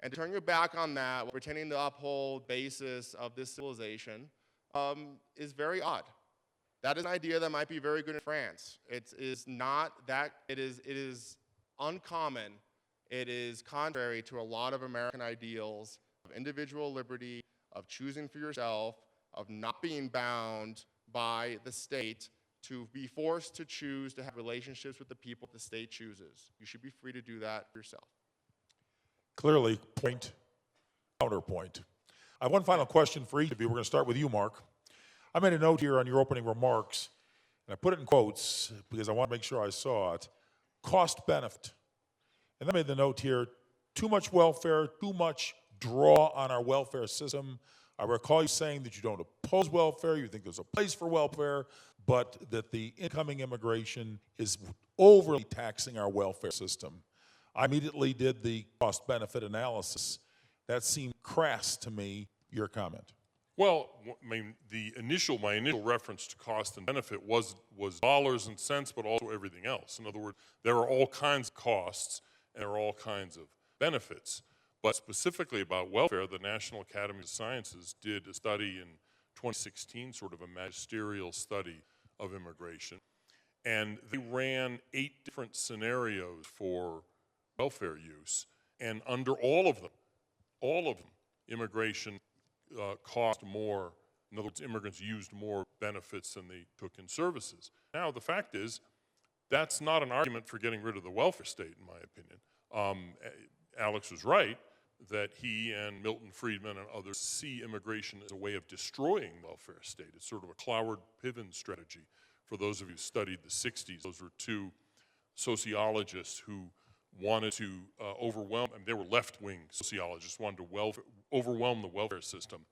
And to turn your back on that, while pretending to uphold basis of this civilization, is very odd. That is an idea that might be very good in France. It is not that, it is uncommon. It is contrary to a lot of American ideals of individual liberty, of choosing for yourself, of not being bound by the state, to be forced to choose to have relationships with the people the state chooses. You should be free to do that yourself. Clearly, counterpoint. I have one final question for each of you. We're going to start with you, Mark. I made a note here on your opening remarks, and I put it in quotes because I want to make sure I saw it. Cost benefit. And I made the note here, too much welfare, too much draw on our welfare system. I recall you saying that you don't oppose welfare, you think there's a place for welfare, but that the incoming immigration is overly taxing our welfare system. I immediately did the cost-benefit analysis. That seemed crass to me. Your comment? Well, I mean, my initial reference to cost and benefit was dollars and cents, but also everything else. In other words, there are all kinds of costs and there are all kinds of benefits. But specifically about welfare, the National Academy of Sciences did a study in 2016, sort of a magisterial study of immigration. And they ran 8 different scenarios for welfare use. And under all of them, immigration cost more. In other words, immigrants used more benefits than they took in services. Now, the fact is, that's not an argument for getting rid of the welfare state, in my opinion. Alex was right that he and Milton Friedman and others see immigration as a way of destroying the welfare state. It's sort of a Cloward-Piven strategy. For those of you who studied the 60s, those were 2 sociologists who wanted to overwhelm, I mean, they were left-wing sociologists, wanted to overwhelm the welfare system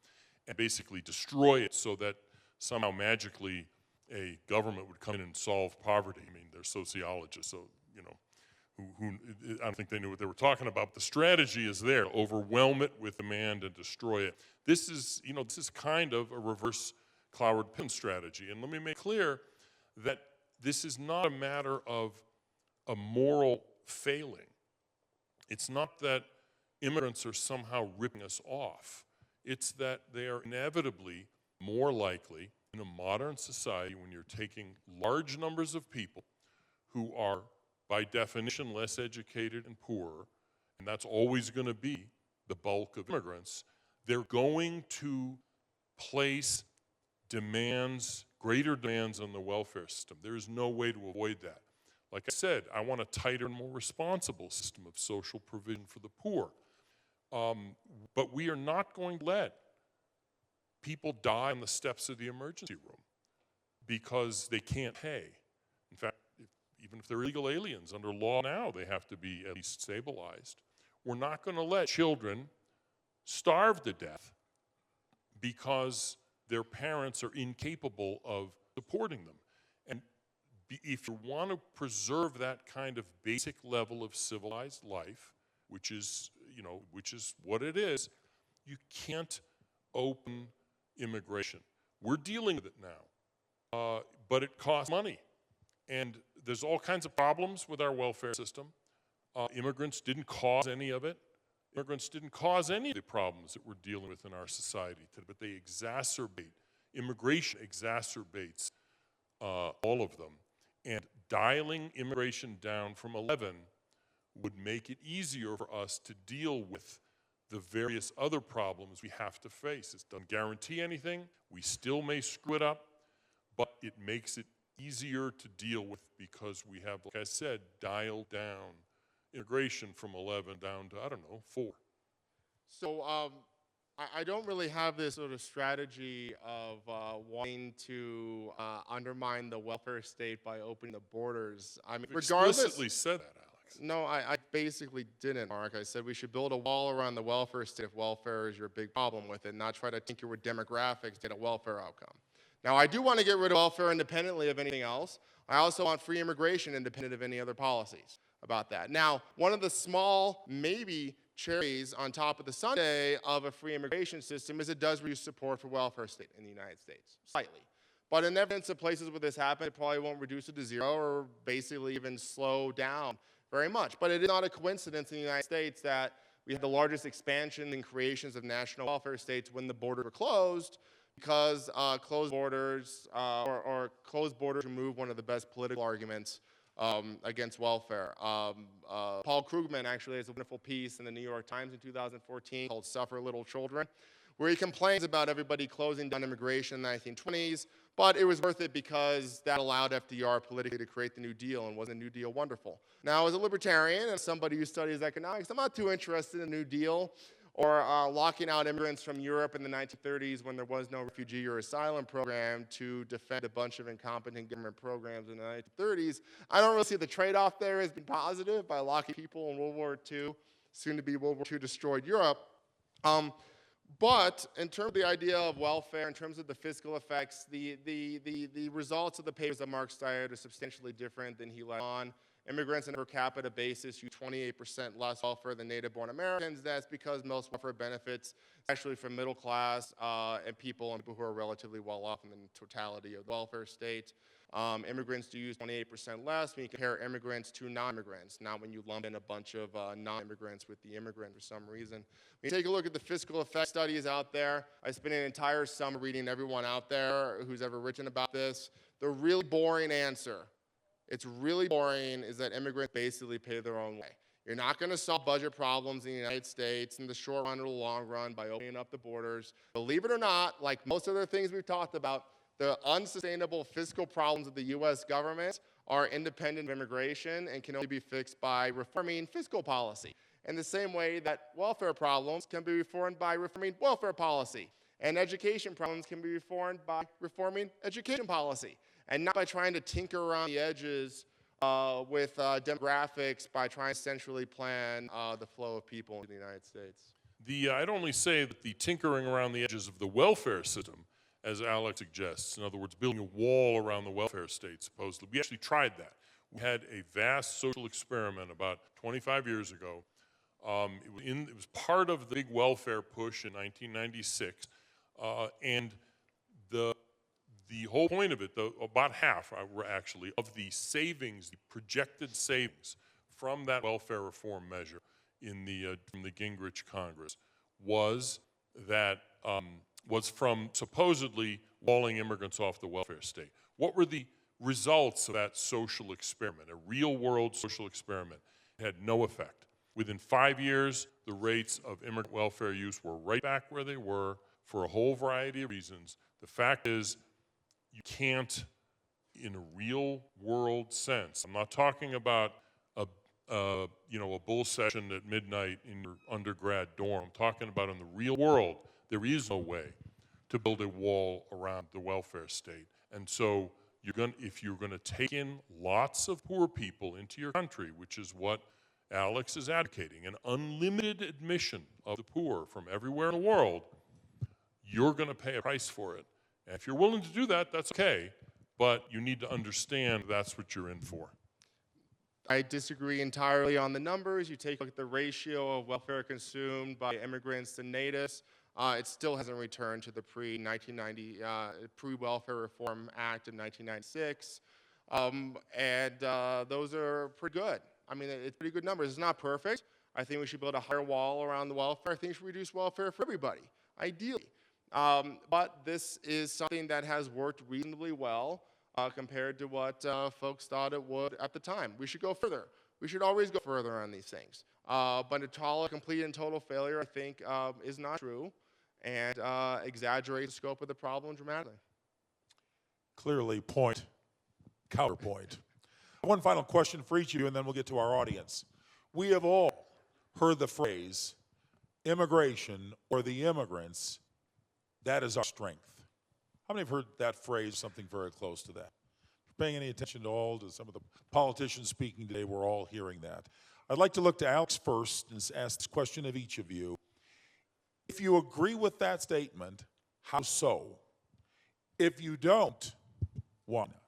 and basically destroy it so that somehow magically a government would come in and solve poverty. I mean, they're sociologists, so, you know, I don't think they knew what they were talking about. The strategy is there: overwhelm it with demand and destroy it. This is kind of a reverse Cloward-Piven strategy. And let me make clear that this is not a matter of a moral failing. It's not that immigrants are somehow ripping us off. It's that they are inevitably more likely in a modern society, when you're taking large numbers of people who are by definition less educated and poorer, and that's always going to be the bulk of immigrants, they're going to place demands, greater demands on the welfare system. There is no way to avoid that. Like I said, I want a tighter and more responsible system of social provision for the poor. But we are not going to let people die on the steps of the emergency room because they can't pay. In fact, even if they're illegal aliens, under law now, they have to be at least stabilized. We're not going to let children starve to death because their parents are incapable of supporting them. And if you want to preserve that kind of basic level of civilized life, which is what it is, you can't open immigration. We're dealing with it now, but it costs money. And there's all kinds of problems with our welfare system. Immigrants didn't cause any of it. Immigrants didn't cause any of the problems that we're dealing with in our society today, but they exacerbate. Immigration exacerbates all of them. And dialing immigration down from 11 would make it easier for us to deal with the various other problems we have to face. It doesn't guarantee anything. We still may screw it up, but it makes it easier to deal with because we have, like I said, dialed down immigration from 11 down to, 4. So I don't really have this sort of strategy of wanting to undermine the welfare state by opening the borders. I mean, regardless. Explicitly said that, Alex. No, I basically didn't, Mark. I said we should build a wall around the welfare state if welfare is your big problem with it, not try to tinker with demographics to get a welfare outcome. Now, I do want to get rid of welfare independently of anything else. I also want free immigration independent of any other policies about that. Now, one of the small, maybe, cherries on top of the sundae of a free immigration system is it does reduce support for welfare state in the United States, slightly. But in evidence of places where this happened, it probably won't reduce it to 0 or basically even slow down very much. But it is not a coincidence in the United States that we had the largest expansion in creations of national welfare states when the borders were closed, because closed borders closed borders remove one of the best political arguments against welfare. Paul Krugman actually has a wonderful piece in the New York Times in 2014 called "Suffer Little Children," where he complains about everybody closing down immigration in the 1920s, but it was worth it because that allowed FDR politically to create the New Deal, and wasn't the New Deal wonderful? Now, as a libertarian and somebody who studies economics, I'm not too interested in the New Deal or locking out immigrants from Europe in the 1930s when there was no refugee or asylum program to defend a bunch of incompetent government programs in the 1930s. I don't really see the trade-off there as being positive by locking people in World War II, soon to be World War II destroyed Europe. But in terms of the idea of welfare, in terms of the fiscal effects, the results of the papers that Mark cited are substantially different than he let on. Immigrants on a per capita basis use 28% less welfare than native-born Americans. That's because most welfare benefits actually from middle class and people who are relatively well off in the totality of the welfare state. Immigrants do use 28% less when you compare immigrants to non-immigrants, not when you lump in a bunch of non-immigrants with the immigrant for some reason. When you take a look at the fiscal effect studies out there, I spent an entire summer reading everyone out there who's ever written about this. The really boring answer, it's really boring, is that immigrants basically pay their own way. You're not going to solve budget problems in the United States in the short run or the long run by opening up the borders. Believe it or not, like most other things we've talked about, the unsustainable fiscal problems of the U.S. government are independent of immigration and can only be fixed by reforming fiscal policy. In the same way that welfare problems can be reformed by reforming welfare policy, and education problems can be reformed by reforming education policy, and not by trying to tinker around the edges with demographics by trying to centrally plan the flow of people into the United States. I'd only say that the tinkering around the edges of the welfare system, as Alex suggests, in other words, building a wall around the welfare state, supposedly, we actually tried that. We had a vast social experiment about 25 years ago. It was part of the big welfare push in 1996, and the whole point of it, about half, actually, of the savings, the projected savings from that welfare reform measure from the Gingrich Congress was from supposedly walling immigrants off the welfare state. What were the results of that social experiment, a real-world social experiment? It had no effect. Within 5 years, the rates of immigrant welfare use were right back where they were for a whole variety of reasons. The fact is, you can't, in a real-world sense, I'm not talking about a bull session at midnight in your undergrad dorm. I'm talking about in the real world, there is no way to build a wall around the welfare state. And so if you're going to take in lots of poor people into your country, which is what Alex is advocating, an unlimited admission of the poor from everywhere in the world, you're going to pay a price for it. And if you're willing to do that, that's okay, but you need to understand that's what you're in for. I disagree entirely on the numbers. You take a look at the ratio of welfare consumed by immigrants to natives, it still hasn't returned to the pre-Welfare Reform Act of 1996, those are pretty good. I mean, it's pretty good numbers. It's not perfect. I think we should build a higher wall around the welfare. I think we should reduce welfare for everybody, ideally. But this is something that has worked reasonably well compared to what folks thought it would at the time. We should go further. We should always go further on these things. But to call it complete and total failure, I think, is not true and exaggerates the scope of the problem dramatically. Clearly, counterpoint. One final question for each of you, and then we'll get to our audience. We have all heard the phrase, immigration or the immigrants, that is our strength. How many have heard that phrase, something very close to that? If you're paying any attention at all to some of the politicians speaking today, we're all hearing that. I'd like to look to Alex first and ask this question of each of you. If you agree with that statement, how so? If you don't, why not?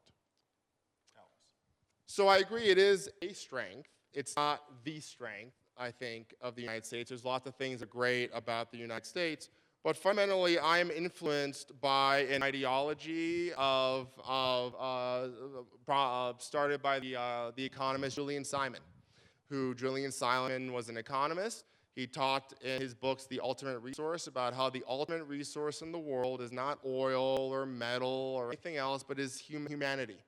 So I agree it is a strength. It's not the strength, I think, of the United States. There's lots of things that are great about the United States, but fundamentally I am influenced by an ideology started by the economist Julian Simon, Julian Simon was an economist. He talked in his books, The Ultimate Resource, about how the ultimate resource in the world is not oil or metal or anything else, but is humanity.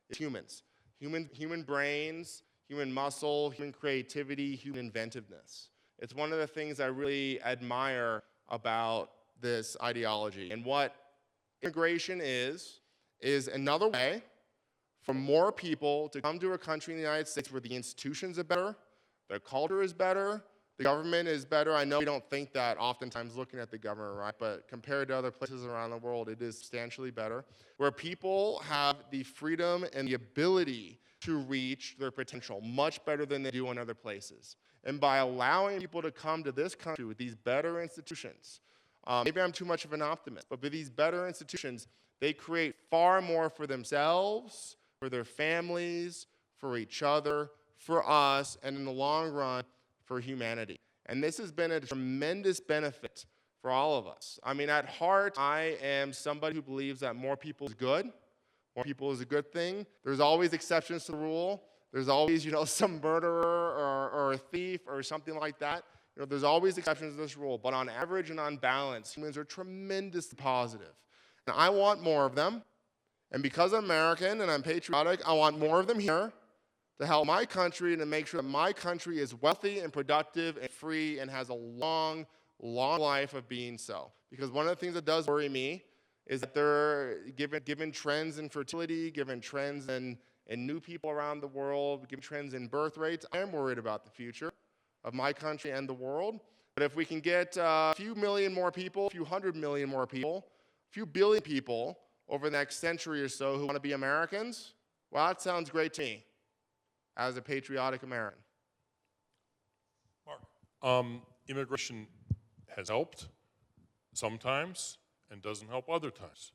It's humans. Human brains, human muscle, human creativity, human inventiveness. It's one of the things I really admire about this ideology. And what immigration is another way for more people to come to a country in the United States where the institutions are better, their culture is better, the government is better. I know we don't think that oftentimes looking at the government, right? But compared to other places around the world, it is substantially better. Where people have the freedom and the ability to reach their potential much better than they do in other places. And by allowing people to come to this country with these better institutions, Maybe I'm too much of an optimist, but with these better institutions, they create far more for themselves, for their families, for each other, for us, and in the long run, for humanity. And this has been a tremendous benefit for all of us. I mean, at heart, I am somebody who believes that more people is good. More people is a good thing. There's always exceptions to the rule. There's always, some murderer or a thief or something like that. There's always exceptions to this rule. But on average and on balance, humans are tremendously positive. And I want more of them. And because I'm American and I'm patriotic, I want more of them here to help my country and to make sure that my country is wealthy and productive and free and has a long, long life of being so. Because one of the things that does worry me is that given trends in fertility, given trends in new people around the world, given trends in birth rates, I am worried about the future of my country and the world. But if we can get a few million more people, a few 100 million more people, a few billion people over the next century or so who want to be Americans, well, that sounds great to me as a patriotic American. Mark, immigration has helped sometimes and doesn't help other times.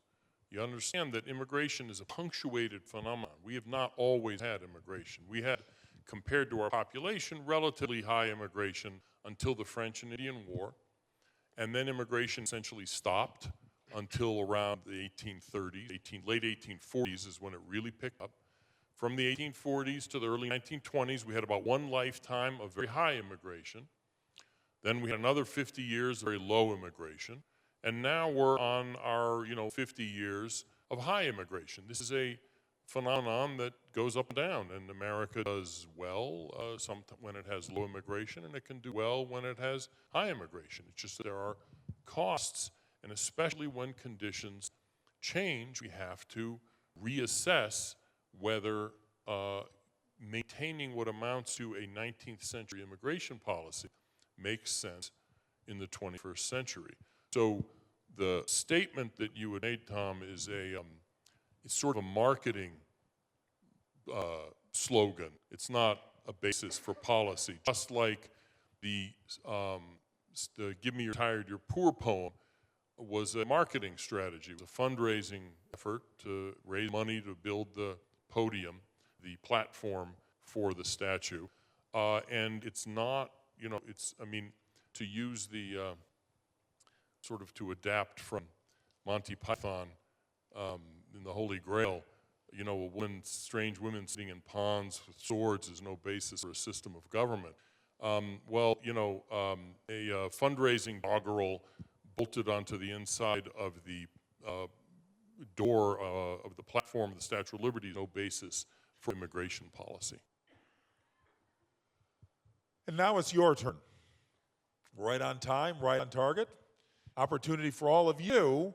You understand that immigration is a punctuated phenomenon. We have not always had immigration. We had, compared to our population, relatively high immigration until the French and Indian War, and then immigration essentially stopped until around the 1830s, late 1840s is when it really picked up. From the 1840s to the early 1920s, we had about one lifetime of very high immigration. Then we had another 50 years of very low immigration. And now we're on our 50 years of high immigration. This is a phenomenon that goes up and down, and America does well when it has low immigration, and it can do well when it has high immigration. It's just that there are costs, and especially when conditions change, we have to reassess whether maintaining what amounts to a 19th century immigration policy makes sense in the 21st century. So the statement that you had made, Tom, is it's sort of a marketing slogan. It's not a basis for policy. Just like the Give Me Your Tired, Your Poor poem was a marketing strategy. It was a fundraising effort to raise money to build the podium, the platform for the statue. And it's not, to use the sort of to adapt from Monty Python in the Holy Grail, strange women sitting in ponds with swords is no basis for a system of government. A fundraising doggerel bolted onto the inside of the door of the platform of the Statue of Liberty is no basis for immigration policy. And now it's your turn. Right on time, right on target. Opportunity for all of you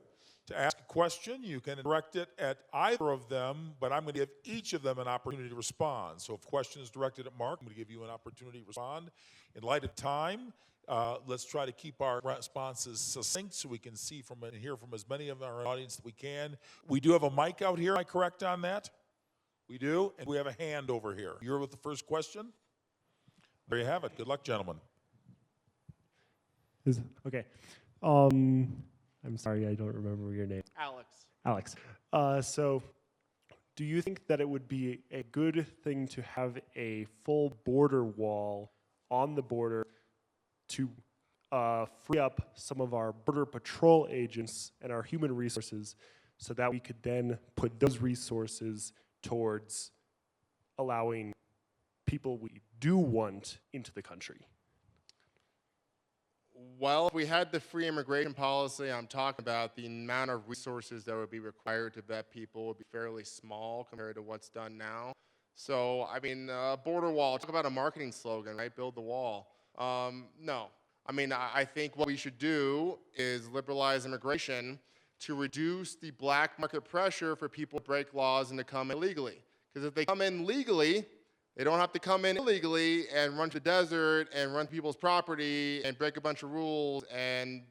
to ask a question. You can direct it at either of them, but I'm going to give each of them an opportunity to respond. So if a question is directed at Mark, I'm going to give you an opportunity to respond. In light of time, let's try to keep our responses succinct so we can see from and hear from as many of our audience as we can. We do have a mic out here. Am I correct on that? We do, and we have a hand over here. You're with the first question. There you have it. Good luck, gentlemen. Okay. I'm sorry, I don't remember your name. Alex. So, do you think that it would be a good thing to have a full border wall on the border to free up some of our border patrol agents and our human resources so that we could then put those resources towards allowing people we do want into the country? Well, if we had the free immigration policy I'm talking about, the amount of resources that would be required to vet people would be fairly small compared to what's done now. So, border wall, talk about a marketing slogan, right? Build the wall. No. I think what we should do is liberalize immigration to reduce the black market pressure for people to break laws and to come in illegally. Because if they come in legally, they don't have to come in illegally and run to the desert and run people's property and break a bunch of rules and,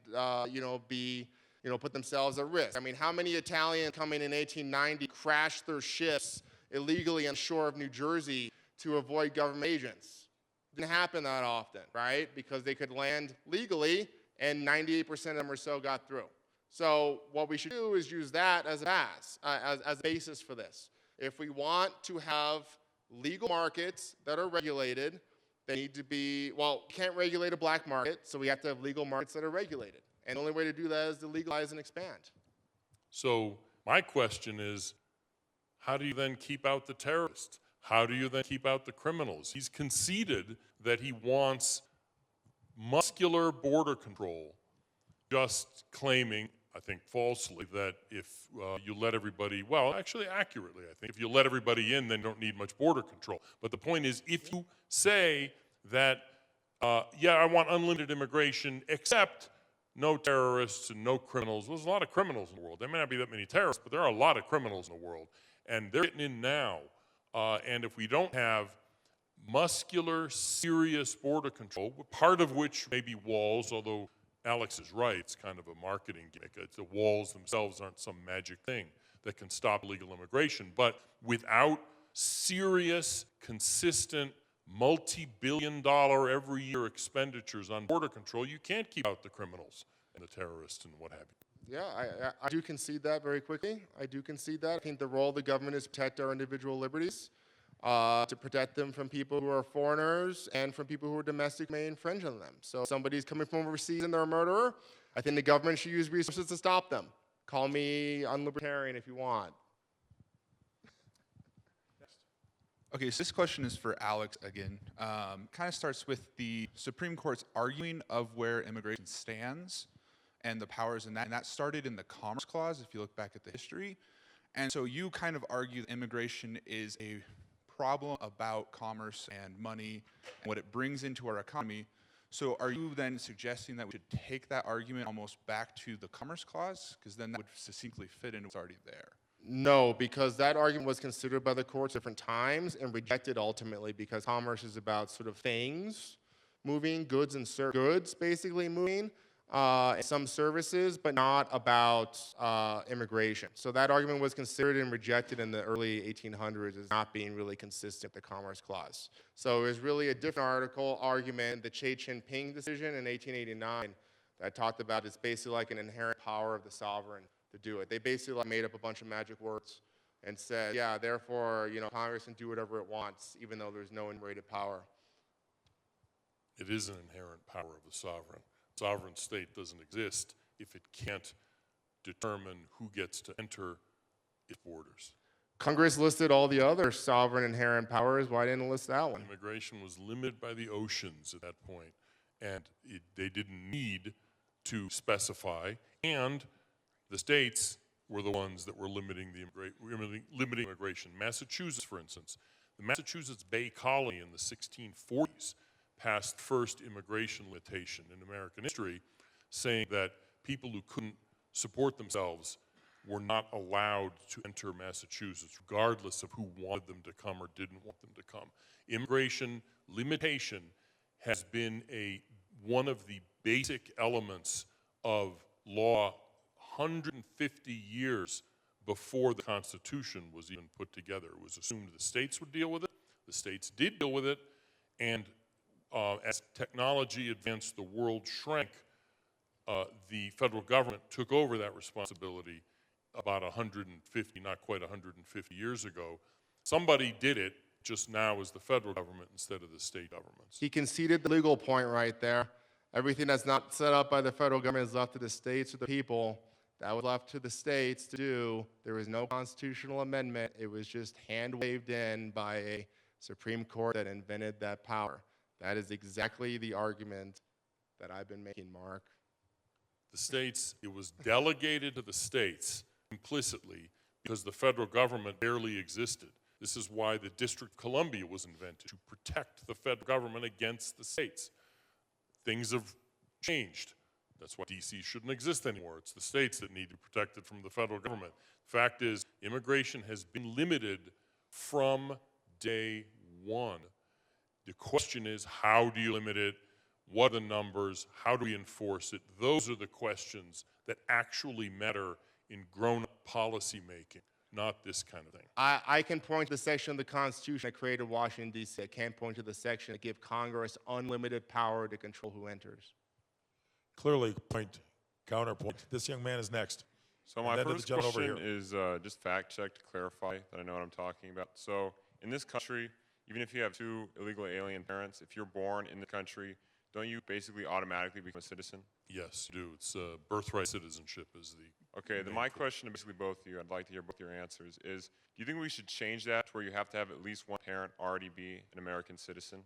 put themselves at risk. How many Italians coming in 1890 crashed their ships illegally on the shore of New Jersey to avoid government agents? It didn't happen that often, right? Because they could land legally and 98% of them or so got through. So what we should do is use that as a basis for this. If we want to have legal markets that are regulated, they need to be, well, we can't regulate a black market, so we have to have legal markets that are regulated. And the only way to do that is to legalize and expand. So my question is, how do you then keep out the terrorists? How do you then keep out the criminals? He's conceded that he wants muscular border control, just claiming, I think falsely, that if you let everybody, well, actually accurately, I think, if you let everybody in, then you don't need much border control. But the point is, if you say that, yeah, I want unlimited immigration, except no terrorists and no criminals. Well, there's a lot of criminals in the world. There may not be that many terrorists, but there are a lot of criminals in the world. And they're getting in now. And if we don't have muscular, serious border control, part of which may be walls, although Alex is right, it's kind of a marketing gimmick. The walls themselves aren't some magic thing that can stop illegal immigration. But without serious, consistent, multi-billion-dollar every year expenditures on border control, you can't keep out the criminals and the terrorists and what have you. Yeah, I do concede that very quickly. I do concede that. I think the role of the government is to protect our individual liberties, to protect them from people who are foreigners and from people who are domestic may infringe on them. So if somebody's coming from overseas and they're a murderer, I think the government should use resources to stop them. Call me unlibertarian if you want. Okay, so this question is for Alex again. Kind of starts with the Supreme Court's arguing of where immigration stands and the powers in that. And that started in the Commerce Clause, if you look back at the history. And so you kind of argue that immigration is a problem about commerce and money and what it brings into our economy. So are you then suggesting that we should take that argument almost back to the Commerce Clause? Because then that would succinctly fit into what's already there. No, because that argument was considered by the courts different times and rejected ultimately because commerce is about sort of things moving, goods and goods basically moving, and some services, but not about immigration. So that argument was considered and rejected in the early 1800s as not being really consistent with the Commerce Clause. So it was really a different argument, the Che Jinping decision in 1889 that talked about it's basically like an inherent power of the sovereign to do it. They basically made up a bunch of magic words and said, yeah, therefore, Congress can do whatever it wants, even though there's no enumerated power. It is an inherent power of the sovereign. Sovereign state doesn't exist if it can't determine who gets to enter its borders. Congress listed all the other sovereign inherent powers. Why didn't it list that one? Immigration was limited by the oceans at that point, and they didn't need to specify, and the states were the ones that were limiting immigration. Massachusetts, for instance, the Massachusetts Bay Colony in the 1640s passed first immigration limitation in American history, saying that people who couldn't support themselves were not allowed to enter Massachusetts, regardless of who wanted them to come or didn't want them to come. Immigration limitation has been one of the basic elements of law 150 years before the Constitution was even put together. It was assumed the states would deal with it. The states did deal with it, and as technology advanced, the world shrank, the federal government took over that responsibility about 150, not quite 150 years ago. Somebody did it, just now as the federal government instead of the state governments. He conceded the legal point right there. Everything that's not set up by the federal government is left to the states or the people. That was left to the states to do. There was no constitutional amendment. It was just hand-waved in by a Supreme Court that invented that power. That is exactly the argument that I've been making, Mark. The states, it was delegated to the states implicitly because the federal government barely existed. This is why the District of Columbia was invented, to protect the federal government against the states. Things have changed. That's why D.C. shouldn't exist anymore. It's the states that need to be protected from the federal government. The fact is, immigration has been limited from day one. The question is, how do you limit it? What are the numbers? How do we enforce it? Those are the questions that actually matter in grown-up policy making, not this kind of thing. I can point to the section of the Constitution that created Washington, D.C. I can't point to the section that gives Congress unlimited power to control who enters. Clearly, point, counterpoint. This young man is next. So my And then to the first gentleman over question is just fact check to clarify that I know what I'm talking about. So in this country, even if you have two illegal alien parents, if you're born in the country, don't you basically automatically become a citizen? Yes, you do. It's birthright citizenship is the... Okay, then my question to basically both of you, I'd like to hear both your answers, is do you think we should change that to where you have to have at least one parent already be an American citizen?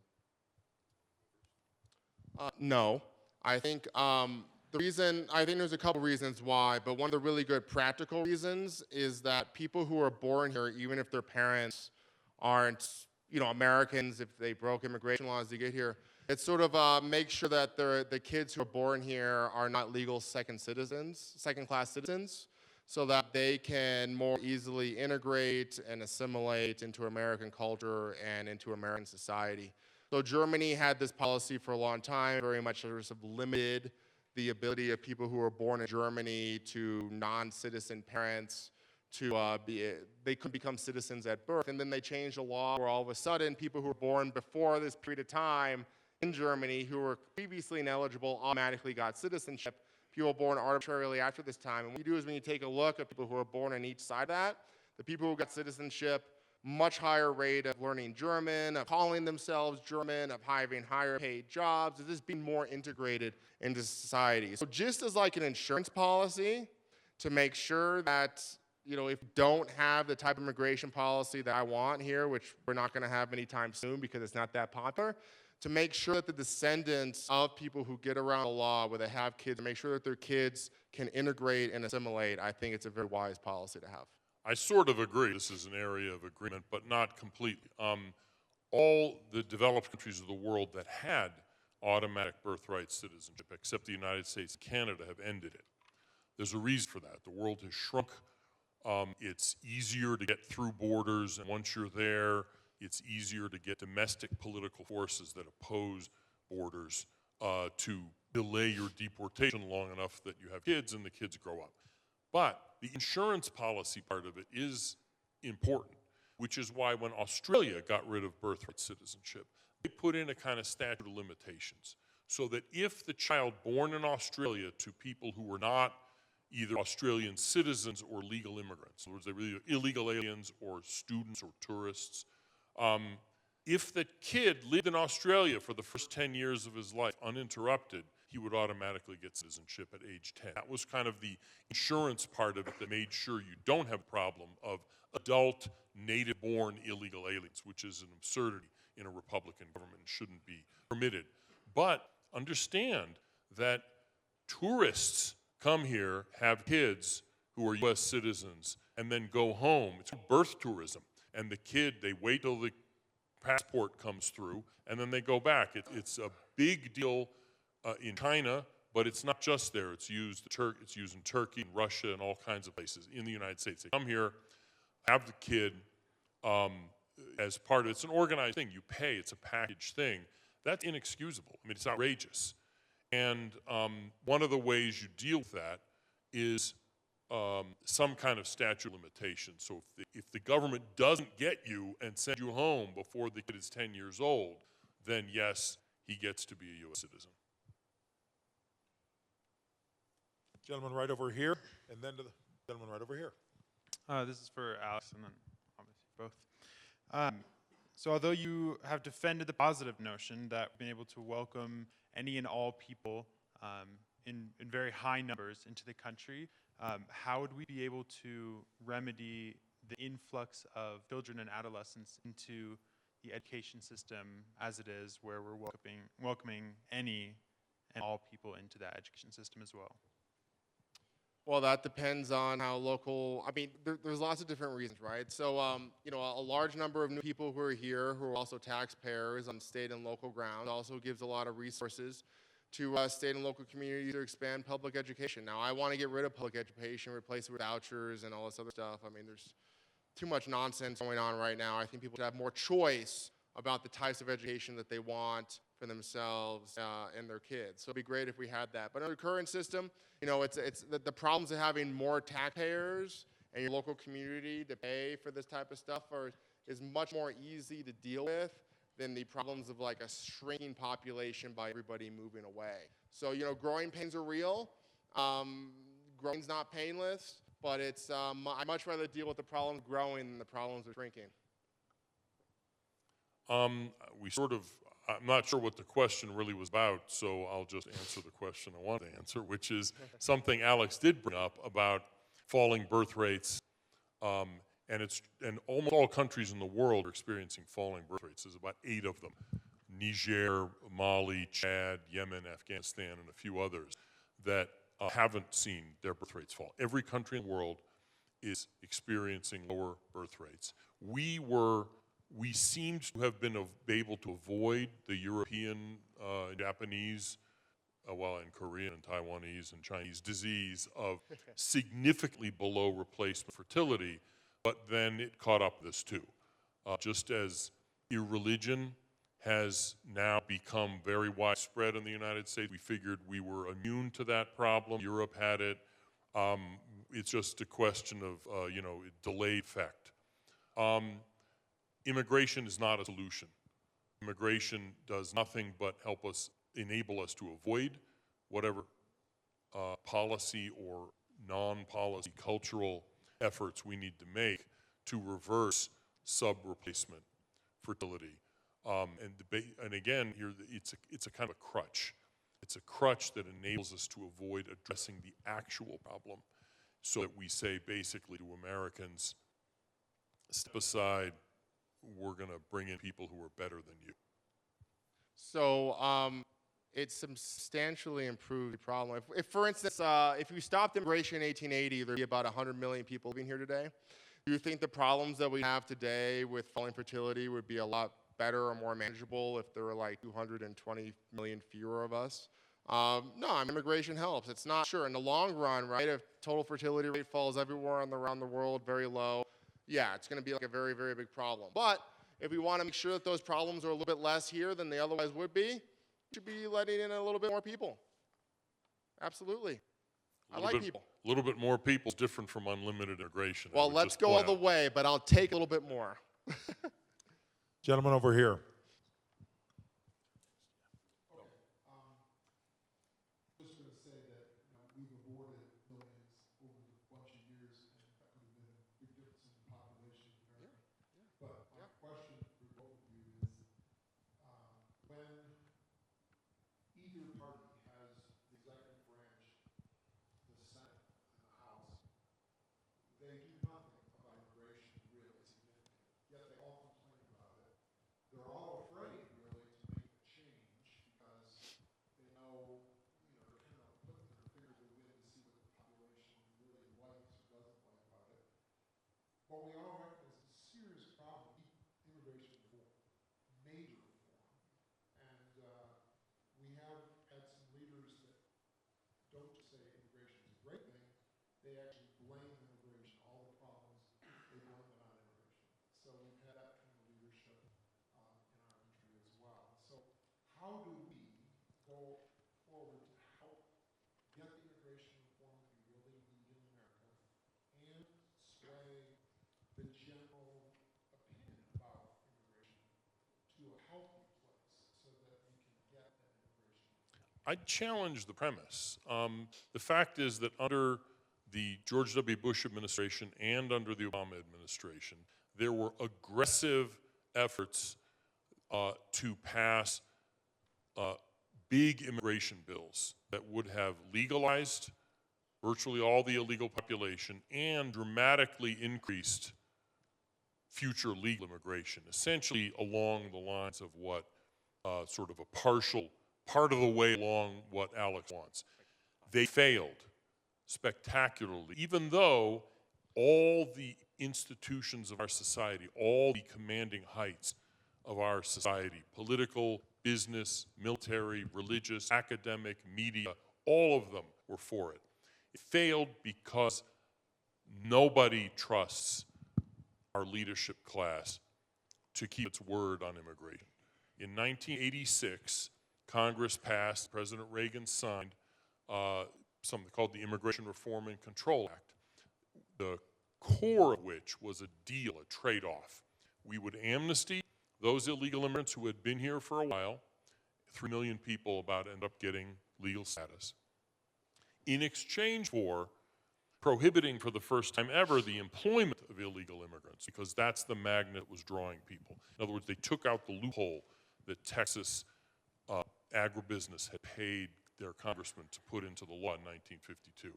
No. I think I think there's a couple reasons why, but one of the really good practical reasons is that people who are born here, even if their parents aren't, Americans, if they broke immigration laws to get here, it sort of makes sure that the kids who are born here are not legal second-class citizens, so that they can more easily integrate and assimilate into American culture and into American society. So Germany had this policy for a long time, very much sort of limited the ability of people who were born in Germany to non-citizen parents to they could become citizens at birth. And then they changed the law where all of a sudden people who were born before this period of time in Germany who were previously ineligible automatically got citizenship. People born arbitrarily after this time. And what you do is when you take a look at people who are born on each side of that, the people who got citizenship, much higher rate of learning German, of calling themselves German, of having higher paid jobs, of just being more integrated into society. So just as like an insurance policy to make sure that, if you don't have the type of immigration policy that I want here, which we're not gonna have anytime soon because it's not that popular, to make sure that the descendants of people who get around the law where they have kids, make sure that their kids can integrate and assimilate, I think it's a very wise policy to have. I sort of agree. This is an area of agreement, but not completely. All the developed countries of the world that had automatic birthright citizenship, except the United States and Canada, have ended it. There's a reason for that. The world has shrunk. It's easier to get through borders, and once you're there, it's easier to get domestic political forces that oppose borders to delay your deportation long enough that you have kids and the kids grow up. But the insurance policy part of it is important, which is why when Australia got rid of birthright citizenship, they put in a kind of statute of limitations so that if the child born in Australia to people who were not either Australian citizens or legal immigrants, in other words, they were either illegal aliens or students or tourists, if the kid lived in Australia for the first 10 years of his life uninterrupted, he would automatically get citizenship at age 10. That was kind of the insurance part of it that made sure you don't have a problem of adult, native-born illegal aliens, which is an absurdity in a Republican government and shouldn't be permitted. But understand that tourists come here, have kids who are U.S. citizens, and then go home. It's birth tourism. And the kid, they wait till the passport comes through, and then they go back. It's a big deal in China, but it's not just there. It's used in Turkey and Russia and all kinds of places in the United States. They come here, have the kid as part of it's an organized thing. You pay, it's a package thing. That's inexcusable. I mean, it's outrageous. And one of the ways you deal with that is some kind of statute of limitations. So if the government doesn't get you and send you home before the kid is 10 years old, then yes, he gets to be a U.S. citizen. Gentleman right over here, and then to the gentleman right over here. This is for Alex and then obviously both. So although you have defended the positive notion that we've been able to welcome any and all people in very high numbers into the country, how would we be able to remedy the influx of children and adolescents into the education system as it is, where we're welcoming any and all people into that education system as well? Well, that depends on how local, there's lots of different reasons, right? So, a large number of new people who are here, who are also taxpayers on state and local ground, also gives a lot of resources to state and local communities to expand public education. Now, I want to get rid of public education, replace it with vouchers and all this other stuff. I mean, there's too much nonsense going on right now. I think people should have more choice about the types of education that they want for themselves and their kids. So it'd be great if we had that. But under the current system, it's the problems of having more taxpayers and your local community to pay for this type of stuff is much more easy to deal with than the problems of like a shrinking population by everybody moving away. So, growing pains are real. Growing's not painless, but it's, I'd much rather deal with the problem of growing than the problems of shrinking. I'm not sure what the question really was about, so I'll just answer the question I want to answer, which is something Alex did bring up about falling birth rates. And almost all countries in the world are experiencing falling birth rates. There's about 8 of them. Niger, Mali, Chad, Yemen, Afghanistan, and a few others that haven't seen their birth rates fall. Every country in the world is experiencing lower birth rates. We seemed to have been able to avoid the European, Japanese, and Korean and Taiwanese and Chinese disease of significantly below replacement fertility, but then it caught up with us too. Just as irreligion has now become very widespread in the United States, we figured we were immune to that problem. Europe had it. It's just a question of, delayed effect. Immigration is not a solution. Immigration does nothing but enable us to avoid whatever policy or non-policy cultural efforts we need to make to reverse sub-replacement fertility. And again, here it's a kind of a crutch. It's a crutch that enables us to avoid addressing the actual problem, so that we say basically to Americans, step aside, we're going to bring in people who are better than you. So it's substantially improved the problem. If for instance, if you stopped immigration in 1880, there'd be about 100 million people living here today. Do you think the problems that we have today with falling fertility would be a lot better or more manageable if there were like 220 million fewer of us? No, immigration helps. It's not sure in the long run, right? If total fertility rate falls everywhere around the world very low, yeah, it's going to be like a very, very big problem. But if we want to make sure that those problems are a little bit less here than they otherwise would be, we should be letting in a little bit more people. Absolutely. I like people. A little bit more people is different from unlimited immigration. Well, let's go all the way, but I'll take a little bit more. Gentleman over here. What we all recognize is a serious problem, immigration reform, major reform. And we have had some leaders that don't just say immigration is a great thing, they actually blame immigration, all the problems, they blame it on immigration. So we've had that kind of leadership in our country as well. So how do we go forward to help get the immigration reform that we really need in America and sway the general opinion about immigration to a healthy place so that we can get that immigration? I'd challenge the premise. The fact is that under the George W. Bush administration and under the Obama administration, there were aggressive efforts to pass big immigration bills that would have legalized virtually all the illegal population and dramatically increased future legal immigration, essentially along the lines of what sort of a partial, part of the way along what Alex wants. They failed spectacularly, even though all the institutions of our society, all the commanding heights of our society, political, business, military, religious, academic, media, all of them were for it. It failed because nobody trusts our leadership class to keep its word on immigration. In 1986, Congress passed, President Reagan signed, something called the Immigration Reform and Control Act, the core of which was a deal, a trade-off. We would amnesty those illegal immigrants who had been here for a while. 3 million people about ended up getting legal status in exchange for prohibiting for the first time ever the employment of illegal immigrants, because that's the magnet that was drawing people. In other words, they took out the loophole that Texas agribusiness had paid their congressman to put into the law in 1952.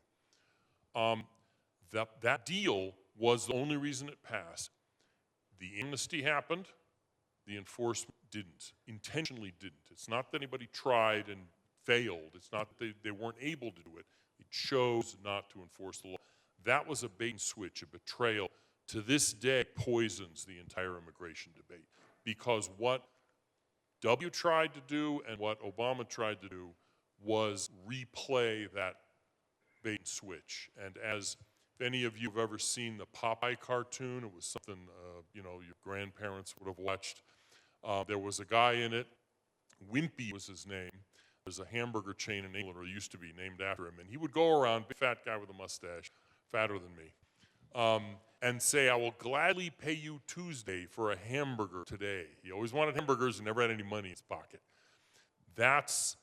That deal was the only reason it passed. The amnesty happened, the enforcement didn't, intentionally didn't. It's not that anybody tried and failed. It's not that they weren't able to do it. They chose not to enforce the law. That was a bait and switch, a betrayal. To this day, poisons the entire immigration debate, because what W tried to do and what Obama tried to do was replay that bait and switch. And as if any of you have ever seen the Popeye cartoon, it was something you know, your grandparents would have watched. There was a guy in it, Wimpy was his name. There's a hamburger chain in England, or used to be, named after him, and he would go around, big fat guy with a mustache, fatter than me, and say, "I will gladly pay you Tuesday for a hamburger today." He always wanted hamburgers and never had any money in his pocket. That's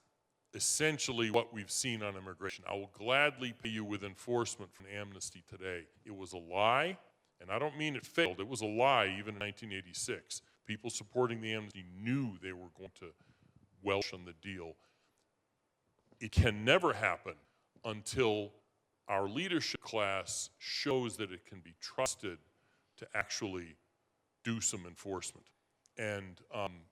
essentially what we've seen on immigration. I will gladly pay you with enforcement for an amnesty today. It was a lie, and I don't mean it failed. It was a lie even in 1986. People supporting the amnesty knew they were going to welch on the deal. It can never happen until our leadership class shows that it can be trusted to actually do some enforcement. And I'm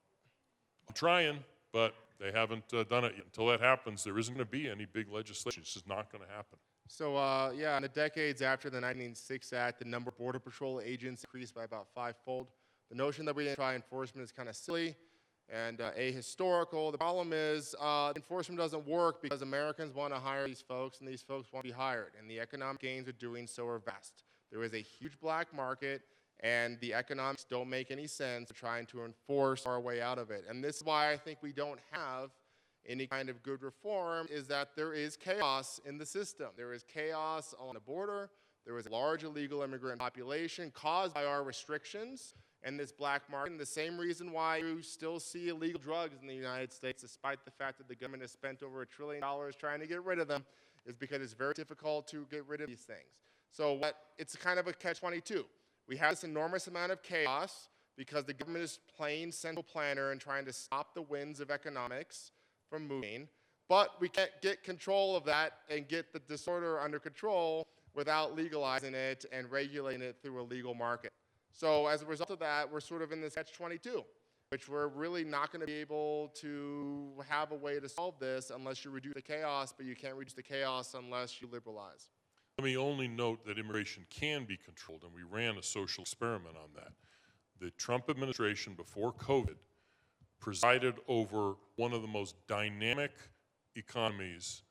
trying, but they haven't done it yet. Until that happens, there isn't going to be any big legislation. It's just not going to happen. So, yeah, in the decades after the 1906 Act, the number of Border Patrol agents increased by about 5-fold. The notion that we didn't try enforcement is kind of silly and ahistorical. The problem is enforcement doesn't work because Americans want to hire these folks, and these folks want to be hired, and the economic gains of doing so are vast. There is a huge black market, and the economics don't make any sense trying to enforce our way out of it. And this is why I think we don't have any kind of good reform, is that there is chaos in the system. There is chaos on the border. There is a large illegal immigrant population caused by our restrictions and this black market. And the same reason why you still see illegal drugs in the United States, despite the fact that the government has spent over $1 trillion trying to get rid of them, is because it's very difficult to get rid of these things. So it's kind of a catch-22. We have this enormous amount of chaos because the government is playing central planner and trying to stop the winds of economics from moving, but we can't get control of that and get the disorder under control without legalizing it and regulating it through a legal market. So as a result of that, we're sort of in this catch-22, which we're really not going to be able to have a way to solve this unless you reduce the chaos, but you can't reduce the chaos unless you liberalize. Let me only note that immigration can be controlled, and we ran a social experiment on that. The Trump administration, before COVID, presided over one of the most dynamic economies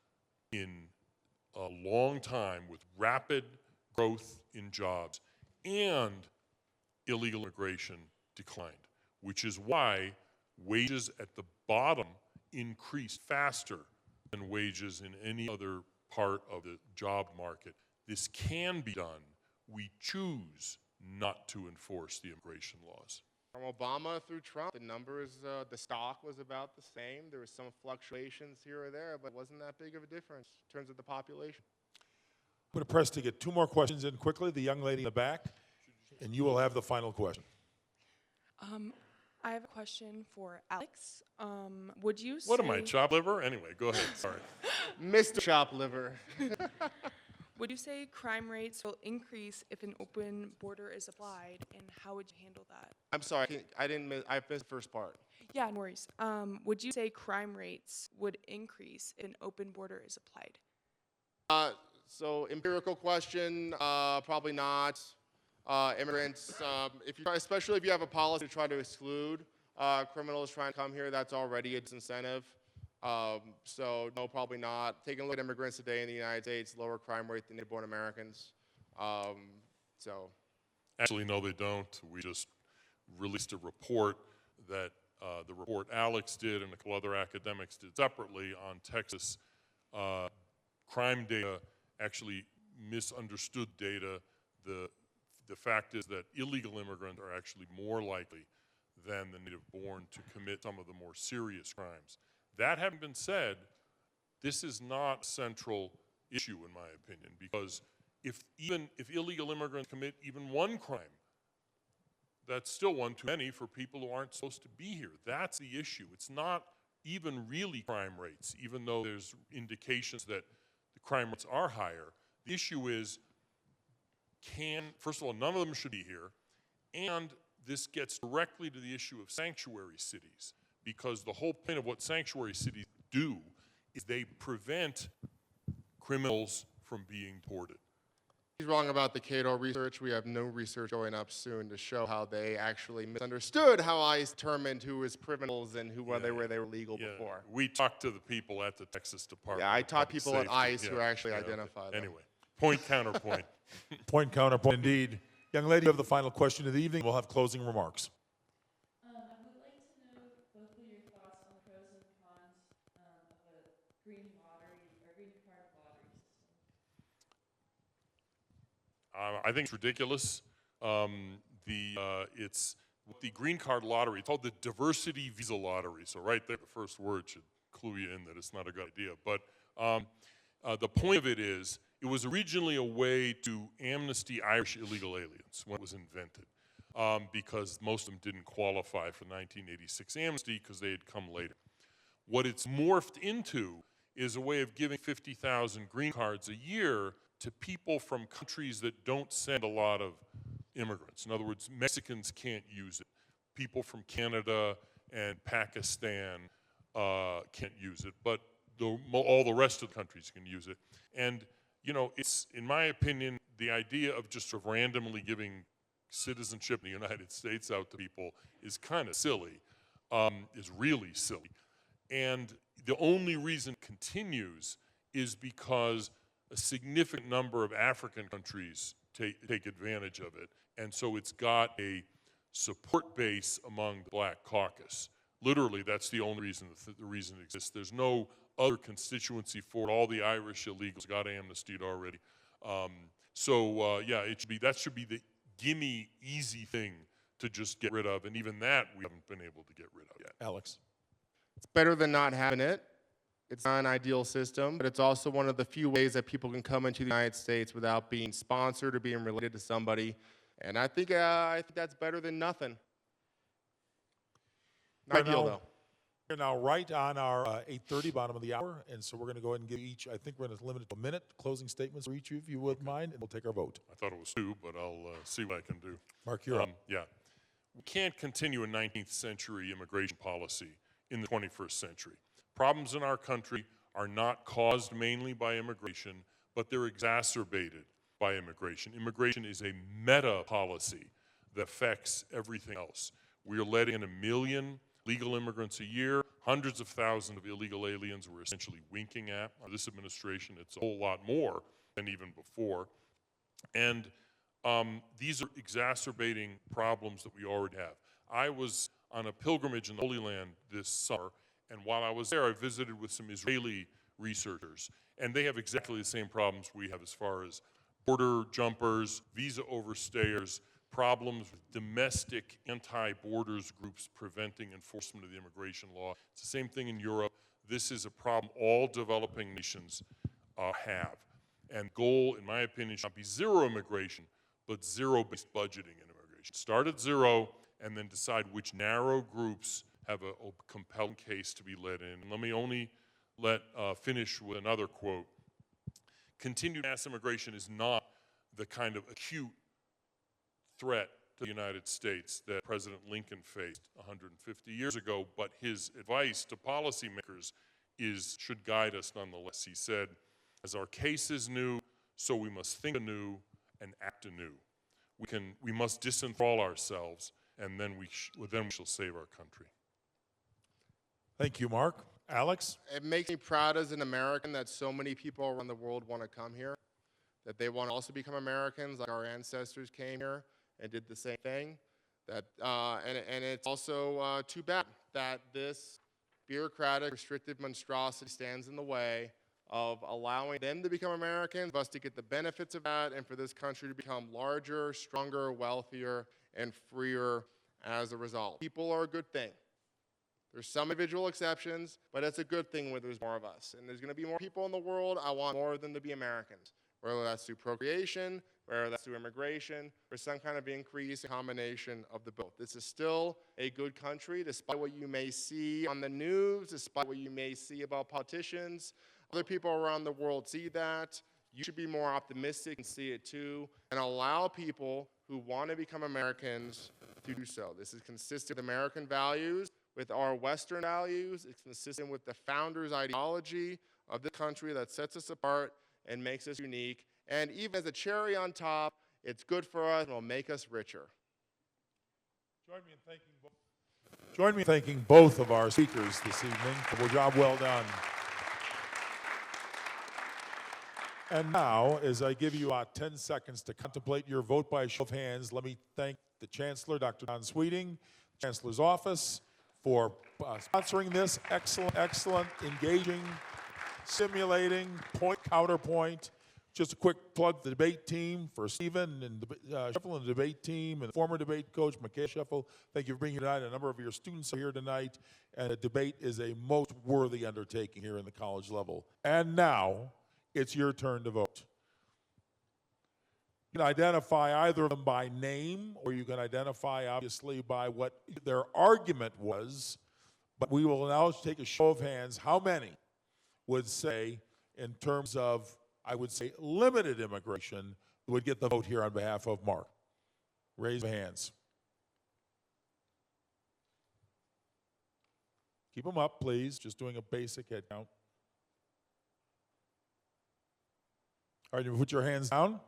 in a long time, with rapid growth in jobs, and illegal immigration declined, which is why wages at the bottom increased faster than wages in any other part of the job market. This can be done. We choose not to enforce the immigration laws. From Obama through Trump, the numbers, the stock was about the same. There were some fluctuations here or there, but it wasn't that big of a difference in terms of the population. I'm going to press to get 2 more questions in quickly. The young lady in the back, and you will have the final question. I have a question for Alex. Would you say... What am I, chop liver? Anyway, go ahead, sorry. Mr. Chop Liver. Would you say crime rates will increase if an open border is applied, and how would you handle that? I'm sorry, I missed the first part. Yeah, no worries. Would you say crime rates would increase if an open border is applied? So empirical question, probably not. Immigrants, especially if you have a policy to try to exclude criminals trying to come here, that's already a disincentive. So no, probably not. Taking a look at immigrants today in the United States, lower crime rate than native-born Americans. Actually, no, they don't. We just released a report that the report Alex did and a couple other academics did separately on Texas crime data, actually misunderstood data. The fact is that illegal immigrants are actually more likely than the native-born to commit some of the more serious crimes. That having been said, this is not a central issue in my opinion, because if illegal immigrants commit even one crime, that's still one too many for people who aren't supposed to be here. That's the issue. It's not even really crime rates, even though there's indications that the crime rates are higher. The issue is, first of all, none of them should be here, and this gets directly to the issue of sanctuary cities, because the whole point of what sanctuary cities do is they prevent criminals from being deported. He's wrong about the Cato research. We have new research going up soon to show how they actually misunderstood how ICE determined who was criminals and whether they were legal before. We talked to the people at the Texas Department. Yeah, I of taught Public people at Safety. ICE who actually identified them. Anyway, point counterpoint. Point counterpoint indeed. Young lady, you have the final question of the evening. We'll have closing remarks. I would like to know both of your thoughts on the pros and cons of a green lottery or green card lottery system. I think it's ridiculous. It's the green card lottery. It's called the diversity visa lottery. So right there, the first word should clue you in that it's not a good idea. But the point of it is, it was originally a way to amnesty Irish illegal aliens when it was invented, because most of them didn't qualify for 1986 amnesty because they had come later. What it's morphed into is a way of giving 50,000 green cards a year to people from countries that don't send a lot of immigrants. In other words, Mexicans can't use it. People from Canada and Pakistan can't use it, but all the rest of the countries can use it. And you know, it's, in my opinion, the idea of just sort of randomly giving citizenship in the United States out to people is kind of silly, is really silly. And the only reason it continues is because a significant number of African countries take advantage of it. And so it's got a support base among the Black Caucus. Literally, that's the only reason the reason it exists. There's no other constituency for it. All the Irish illegals got amnestied already. Yeah, that should be the gimme easy thing to just get rid of, and even that we haven't been able to get rid of yet. Alex. It's better than not having it. It's not an ideal system, but it's also one of the few ways that people can come into the United States without being sponsored or being related to somebody. And I think that's better than nothing. Not ideal, though. We're now right on our 8:30, bottom of the hour, and so we're going to go ahead and give each, I think we're going to limit it to a minute, closing statements for each of you, if you wouldn't mind, and we'll take our vote. I thought it was 2, but I'll see what I can do. Mark, you're up. Yeah. We can't continue a 19th century immigration policy in the 21st century. Problems in our country are not caused mainly by immigration, but they're exacerbated by immigration. Immigration is a meta policy that affects everything else. We are letting in 1 million legal immigrants a year. Hundreds of thousands of illegal aliens we're essentially winking at. This administration, it's a whole lot more than even before. And these are exacerbating problems that we already have. I was on a pilgrimage in the Holy Land this summer, and while I was there, I visited with some Israeli researchers, and they have exactly the same problems we have as far as border jumpers, visa overstayers, problems with domestic anti-borders groups preventing enforcement of the immigration law. It's the same thing in Europe. This is a problem all developing nations have. And goal, in my opinion, should not be zero immigration, but zero-based budgeting in immigration. Start at zero, and then decide which narrow groups have a compelling case to be let in. And let me only finish with another quote. Continued mass immigration is not the kind of acute threat to the United States that President Lincoln faced 150 years ago, but his advice to policymakers should guide us nonetheless. He said, as our case is new, so we must think anew and act anew. We must disenthrall ourselves, and then we shall save our country. Thank you, Mark. Alex? It makes me proud as an American that so many people around the world want to come here, that they want to also become Americans like our ancestors came here and did the same thing. And it's also too bad that this bureaucratic, restrictive monstrosity stands in the way of allowing them to become Americans, for us to get the benefits of that, and for this country to become larger, stronger, wealthier, and freer as a result. People are a good thing. There's some individual exceptions, but it's a good thing where there's more of us. And there's going to be more people in the world. I want more of them to be Americans, whether that's through procreation, whether that's through immigration, or some kind of increase, a combination of the both. This is still a good country, despite what you may see on the news, despite what you may see about politicians. Other people around the world see that. You should be more optimistic and see it too, and allow people who want to become Americans to do so. This is consistent with American values, with our Western values. It's consistent with the founders' ideology of the country that sets us apart and makes us unique. And even as a cherry on top, it's good for us and will make us richer. Join me in thanking both of our speakers this evening for a job well done. And now, as I give you 10 seconds to contemplate your vote by show of hands, let me thank the Chancellor, Dr. Don Sweeting, the Chancellor's office, for sponsoring this excellent, engaging, stimulating, counterpoint. Just a quick plug, the debate team for Stephen and Sheffel and the debate team and former debate coach, Michaela Sheffel. Thank you for being here tonight. A number of your students are here tonight, and a debate is a most worthy undertaking here in the college level. And now, it's your turn to vote. You can identify either of them by name, or you can identify, obviously, by what their argument was. But we will now take a show of hands. How many would say, in terms of, I would say, limited immigration, would get the vote here on behalf of Mark? Raise your hands. Keep them up, please. Just doing a basic head count. All right, you put your hands down.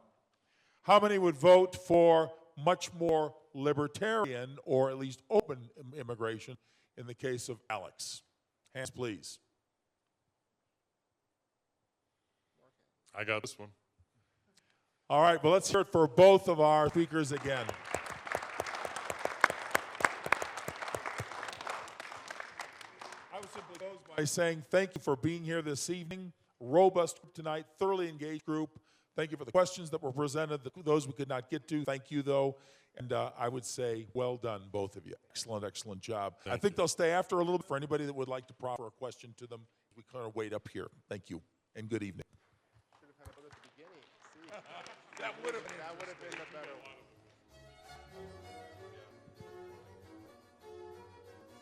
How many would vote for much more libertarian or at least open immigration in the case of Alex? Hands, please. I got this one. All right, well, let's hear it for both of our speakers again. I would simply close by saying thank you for being here this evening. Robust group tonight, thoroughly engaged group. Thank you for the questions that were presented. Those we could not get to, thank you though. And I would say, well done, both of you. Excellent job. I think they'll stay after a little bit for anybody that would like to proffer a question to them. We kind of wait up here. Thank you, and good evening. Should have had a vote at the beginning. See? That would have been the better one.